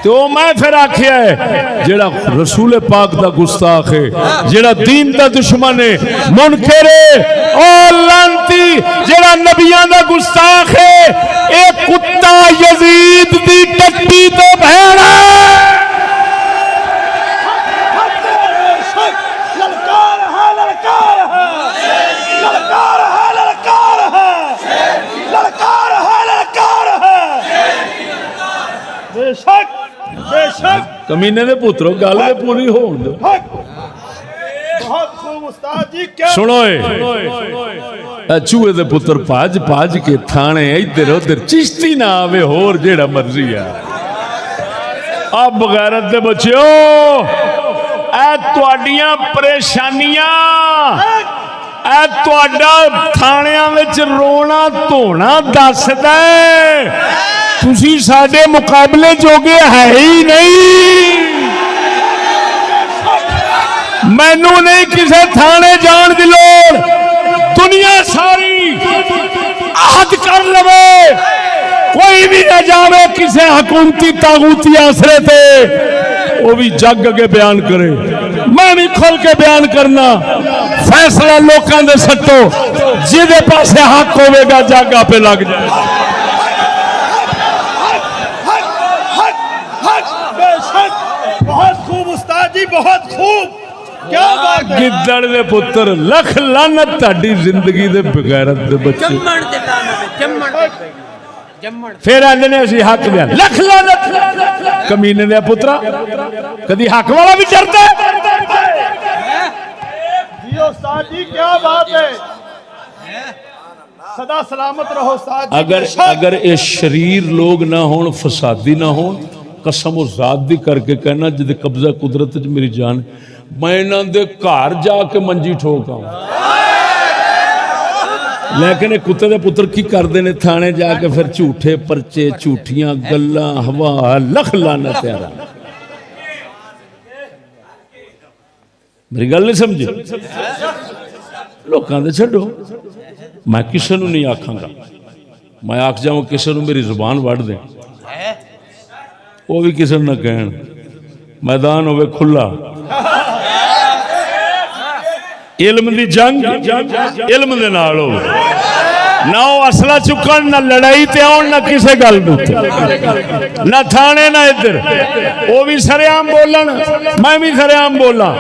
S1: تو میں پھر آکھیا ہے جڑا رسول پاک دا گستاخ ہے جڑا دین دا دشمن ہے منکر ہے او لانتی جڑا نبیاں دا گستاخ ہے اے کتا یزید دی ٹٹی تو بھیڑ ہے.
S2: للکار ہے للکار ہے للکار ہے للکار ہے للکار ہے للکار ہے. بے شک بے شک
S1: کمینے دے پترو گل دے پوری ہون دو.
S2: بہت خوب استاد جی کیا
S1: سنو چوہے دے پتر پاج پاج کے تھانے ادھر ادھر چشتی نہ آوے ہور جیڑا مرضی ہے. اب غیرت دے بچیو اے تواڈیاں پریشانیاں اے تواڈا تھانیاں وچ رونا دھونا دسدا ہے تسی ساڈے مقابلے جوگے ہے ہی نہیں. مینوں نہیں کسے تھانے جان دی لوڑ دنیا ساری عہد کر لوے کوئی بھی نہ جاوے کسے حکومتی طاغوتی آسرے تے وہ بھی جگ کے بیان کرے میں بھی کھل کے بیان کرنا فیصلہ لوکاں دے سٹو جدے پاسے حق ہوے گا جاگا پہ لگ جائے.
S3: بہت خوب استاد جی بہت خوب کیا بات ہے.
S1: گدڑ دے پتر لکھ لعنت تہاڈی زندگی دے بغیرت دے بچے پھر آندے نے اسی حق دیا لکھ لعنت کمینے دے پترا کدی حق والا بھی ڈردا ہے.
S3: جی استاد جی کیا بات ہے. سدا سلامت رہو استاد جی.
S1: اگر یہ شریر لوگ نہ ہون فسادی نہ ہون قسم و ذات دی کر کے کہنا جدے قبضہ قدرت وچ میری جان میں انہاں دے گھر جا کے منجی ٹھوکاں. لیکن یہ کتے دے پتر کی کردے نے تھانے جا کے پھر جھوٹے پرچے جھوٹیاں گلاں ہوا لکھ لعنت ہے. میری گل نہیں سمجھے لوکاں دے چھڈو میں کسے نوں نہیں آکھاں گا میں آکھ جاؤں کسے نوں میری زبان وڑ دیں وہ بھی کسے نہ کہن میدان ہوئے کھلا علم دی جنگ علم دے نال ہو نہ وہ اسلحہ چکن نہ لڑائی تے آن نہ کسے گل نہ تھانے نہ ادھر وہ بھی سریام بولن میں بھی سریام بولاں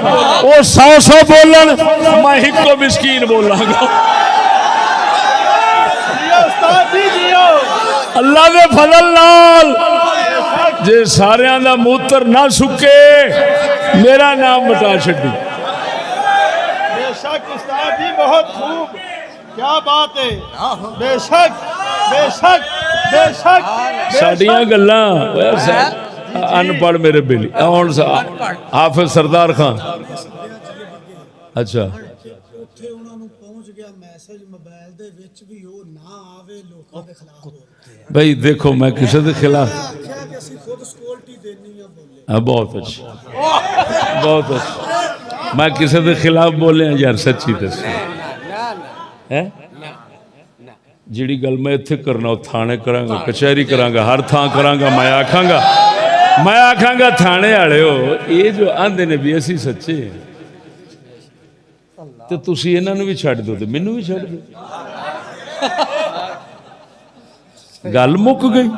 S1: وہ 100 بولن میں ہکو مسکین بولاں گا. اللہ دے فضل نال جے ساریاں دا موتر نہ سکے میرا نام مٹا چھڈی.
S3: بے شک استاد جی بہت خوب کیا بات ہے. بے شک بے شک بے شک
S1: ساڈیاں گلاں ان پڑھ میرے بیلی ہن حافظ سردار خان اچھا
S4: ਉੱਥੇ ਉਹਨਾਂ ਨੂੰ ਪਹੁੰਚ ਗਿਆ ਮੈਸੇਜ ਮੋਬਾਈਲ ਦੇ ਵਿੱਚ ਵੀ ਉਹ ਨਾ ਆਵੇ ਲੋਕਾਂ ਦੇ ਖਿਲਾਫ
S1: بھائی دیکھو میں کسی دے خلاف
S4: ਆਖਿਆ ਕਿ ਅਸੀਂ ਖੁਦ ਸਕਿਉਰਟੀ ਦੇਣੀ ਆ ਬੋਲੇ
S1: بہت اچھا بہت اچھا میں کسی دے خلاف بولے ہیں یار سچی دس جیڑی گل میں اتھے کرنا تھانے کراں گا کچہری کراں گا ہر تھان کراں گا میں آکھاں گا تھانے والے ہو یہ جو آندے نے بھی اسی سچے ہیں تو تسی انہاں نوں بھی چھڈ دو تے مینوں بھی چھڈ دو گل مک گئی.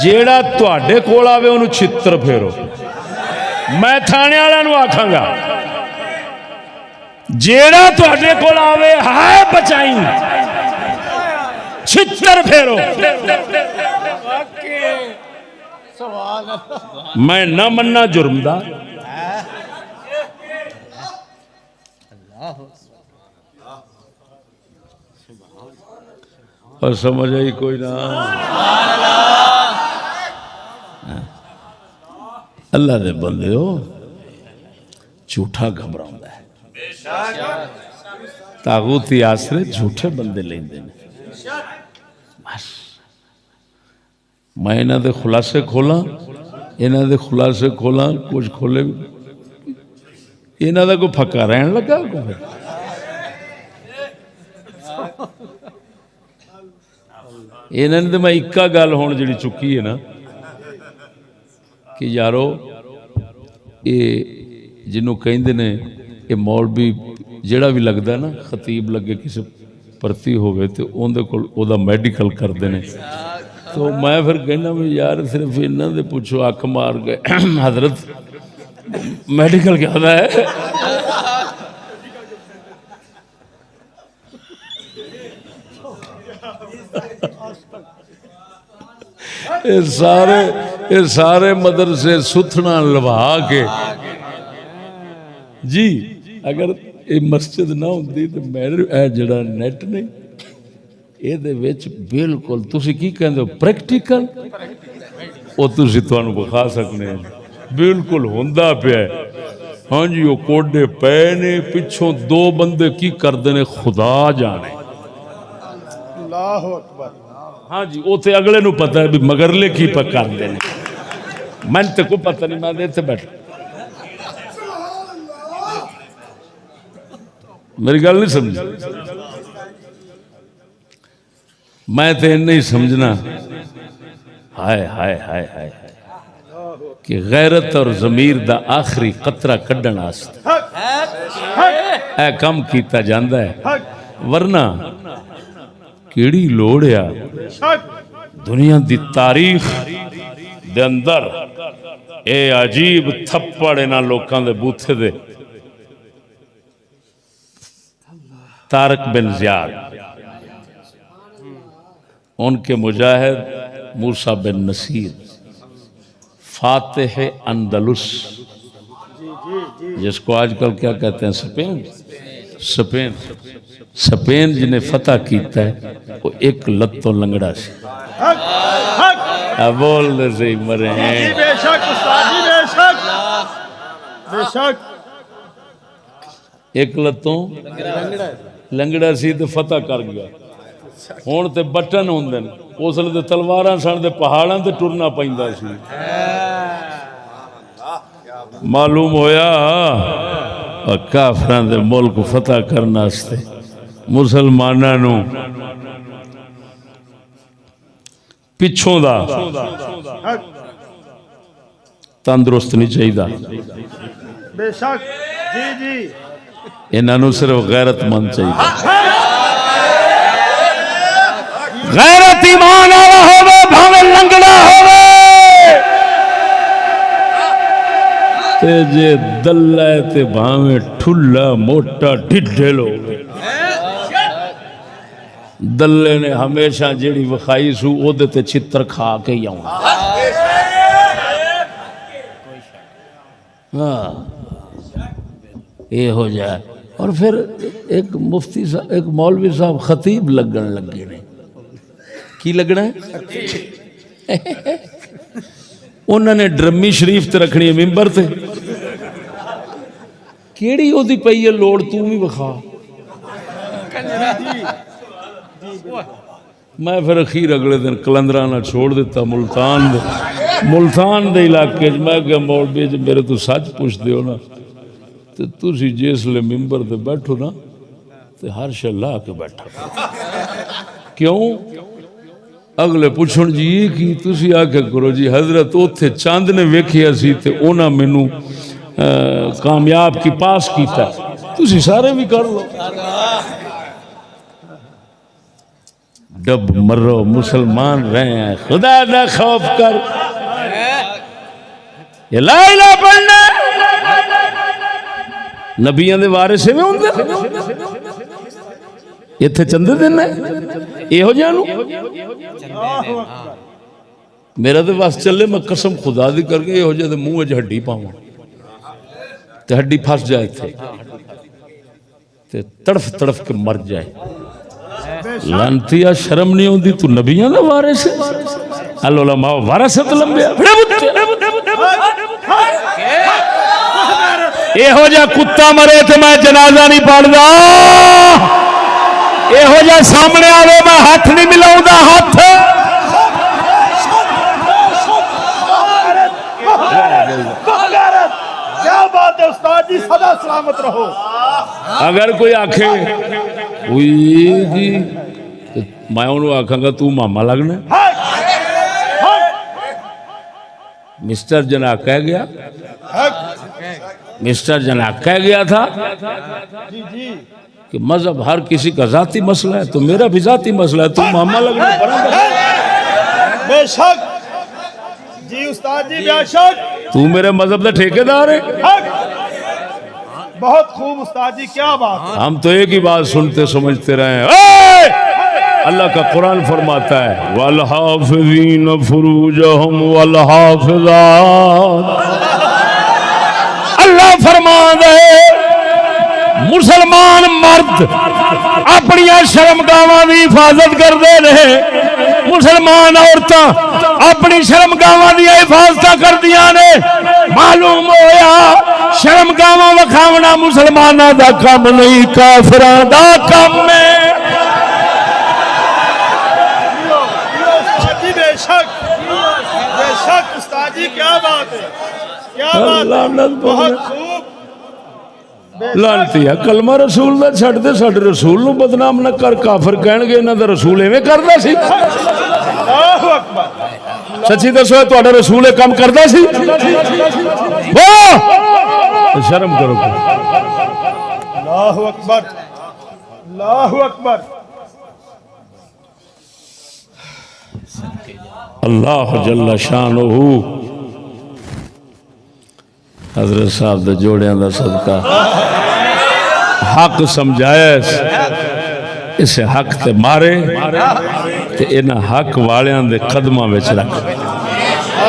S1: جیڑا تواڈے کول آوے اونوں چھتر پھیرو میں تھانے والوں نوں آکھاں گا جیڑا تواڈے کول آوے ہائے بچائیں چھتر پھیرو. میں نہ مننا جرم دا اور سمجھ آئی کوئی نہ اللہ دے بندے ہو جھوٹا گھبراؤندا ہے طاغوتی آسرے جھوٹے بندے لیندے نے. بس میں انہاں دے خلاصے کھولاں کچھ کھولے انہاں دا کوئی پھکا رہن لگا کوئی انہاں نے میں اکا گل ہون جڑی چکی ہے نا کہ یارو یہ جنوں کہندے نے یہ مولوی جڑا بھی لگدا ہے نا خطیب لگے کسی پرتی ہوئے تو اون دے کول او دا میڈیکل کردے نے تو میں پھر کہنا بھی یار صرف انہاں دے پوچھو اکھ مار گئے حضرت میڈیکل کیا ہوتا ہے یہ سارے مدرسے ستھنا لوا کے جی اگر یہ مسجد نہ ہوندی تے میں اے جڑا نیٹ نہیں اے دے وچ بالکل تسی کی کہندے ہو پریکٹیکل او تسی تانوں بخا سکنے ہیں بالکل ہوندا پیا ہے ہاں جی وہ کوڈے پے نے پچھوں دو بندے کی کردے نے خدا جانے
S3: اللہ اکبر
S1: ہاں جی وہ تے اگلے نو پتہ ہے بھی مگرلے کی پہ کردے نے من تے کو پتہ نہیں میں تے بیٹھا میری گل نہیں سمجھ میں تے نہیں سمجھنا ہائے ہائے ہائے ہائے کہ غیرت اور ضمیر دا آخری قطرہ کڈن واسطے اے کم کیتا جاندا ہے ورنہ کیڑی لوڑ ہے دنیا دی تاریخ دے اندر اے عجیب تھپڑ انہاں لوکاں دے بوتھے دے طارق بن زیاد ان کے مجاہد موسیٰ بن نصیر فاتح اندلس جس کو آج کل کیا کہتے ہیں سپین جنہیں فتح کیتا ہے وہ ایک لتوں لنگڑا سی بول دے سے مرے ہیں
S3: بے شک استاد جی بے شک بے شک
S1: ایک لتوں لنگڑا سی تو فتح کر گیا ہون تے بٹن ہوندے نے اس لئے تلواراں سن دے پہاڑاں تے ٹرنا پیندا سی معلوم ہویا کافراں دے ملک فتح کرنا واسطے مسلماناں نو پچھوں دا تندرست نہیں چاہیے
S3: بے شک جی جی
S1: انہاں نو صرف غیرت مند چاہیے غیرت ایمان والا ہوے بھاویں لنگڑا ہوے تے جے دلہ تے بھاویں ٹھلا موٹا ڈھڈل ہوے دلے نے ہمیشہ جیڑی وکھائی سو او دے تے چھتر کھا کے ہی آؤں ہاں یہ ہو جائے اور پھر ایک مفتی صاحب ایک مولوی صاحب خطیب لگن لگے نے کی لگنا ہے انہوں نے ڈرمی شریف تے رکھنی ہے ممبر تے کیڑی ہو دی پئی ہے لوڑ تو بھی وکھا میں پھر اخیر اگلے دن کلندرانہ چھوڑ دیتا ملتان دے علاقے میں کہ مولوی جی میرے تو سچ پوچھ دیو نا تو تسی جس لے ممبر تے بیٹھو نا تے ہر شے لا کے بیٹھا کیوں اگلے پوچھن جی یہ کی تسی آ کے کرو جی حضرت اوتھے چاند نے ویکھیا سی تے اونا مینوں کامیاب کی پاس کیتا تسی سارے بھی کر لو ڈب مرو مسلمان رہے ہیں خدا دا خوف کر یہ لا الہ پڑھنا نبیوں دے وارث میں ہوندے ایتھے چندے دینا یہ ہو جانو میرا تو بس چلے میں قسم خدا دی کر کے یہ ہو جائے منہ وچ ہڈی پاواں تے ہڈی پھس جائے تھے تے تڑف تڑف کے مر جائے لانتیا شرم نہیں ہوندی تو نبیوں دا وارث ہے العلماء ورثۃ الانبیاء یہ ہو جا کتا مرے تے میں جنازہ نہیں پڑھدا یہ ہو جا سامنے آوے میں ہاتھ نہیں ملاؤں دا ہاتھ
S3: کیا بات ہے استاد جی سدا سلامت رہو
S1: اگر کوئی آکھے جی میں انہوں آکھاں گا تو ماما لگنا مسٹر جناح کہہ گیا مسٹر جناح کہہ گیا تھا کہ مذہب ہر کسی کا ذاتی مسئلہ ہے تو میرا بھی ذاتی مسئلہ ہے تو ماما لگنا
S3: بے شک جی استاد جی بے شک
S1: تو میرے مذہب دا ٹھیکیدار ہے
S3: بہت خوب استاد جی کیا بات
S1: ہم تو ایک ہی بات سنتے سمجھتے رہے ہیں اللہ کا قرآن فرماتا ہے والحافظین فروجہم والحافظات اللہ فرما دے مسلمان مرد اپنی شرمگاواں دی حفاظت کرتے رہے، مسلمان عورتاں اپنی شرمگاواں دی حفاظت کردیاں نے۔ معلوم ہویا شرمگاواں وکھاونا مسلماناں دا کم نہیں، کافراں دا کم ہے۔
S3: بے شک بے شک استاد جی، کیا بات ہے، کیا بات ہے، بہت خوب۔
S1: لانتی ہے کلمہ رسول دا چھڑ دے، ساڈے رسول نو بدنام نہ کر، کافر کہن گے انہاں دا رسول ایویں کردا سی؟
S3: اللہ اکبر،
S1: سچی دسو تہاڈا رسول یہ کام کردا سی؟ واہ! شرم کرو۔
S3: اللہ اکبر، اللہ اکبر۔
S1: اللہ جل شانہ حضرت صاحب دے جوڑیاں دا صدقہ حق سمجھایا، اس حق تے مارے تے انہاں حق والیاں دے قدماں وچ رکھ۔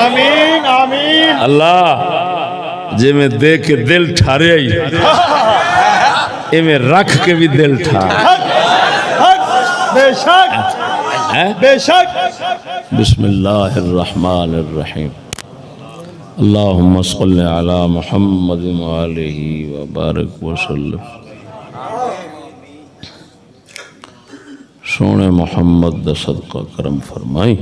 S3: آمین آمین۔
S1: اللہ جے میں دے کے دل ٹھارے آئی اے میں رکھ کے بھی دل ٹھار۔
S3: حق حق، بے شک بے شک۔
S1: بسم اللہ الرحمن الرحیم، اللہم صلی علی محمد وآلہ وبارک وسلم۔ سونے محمد دا صدقہ کرم فرمائی۔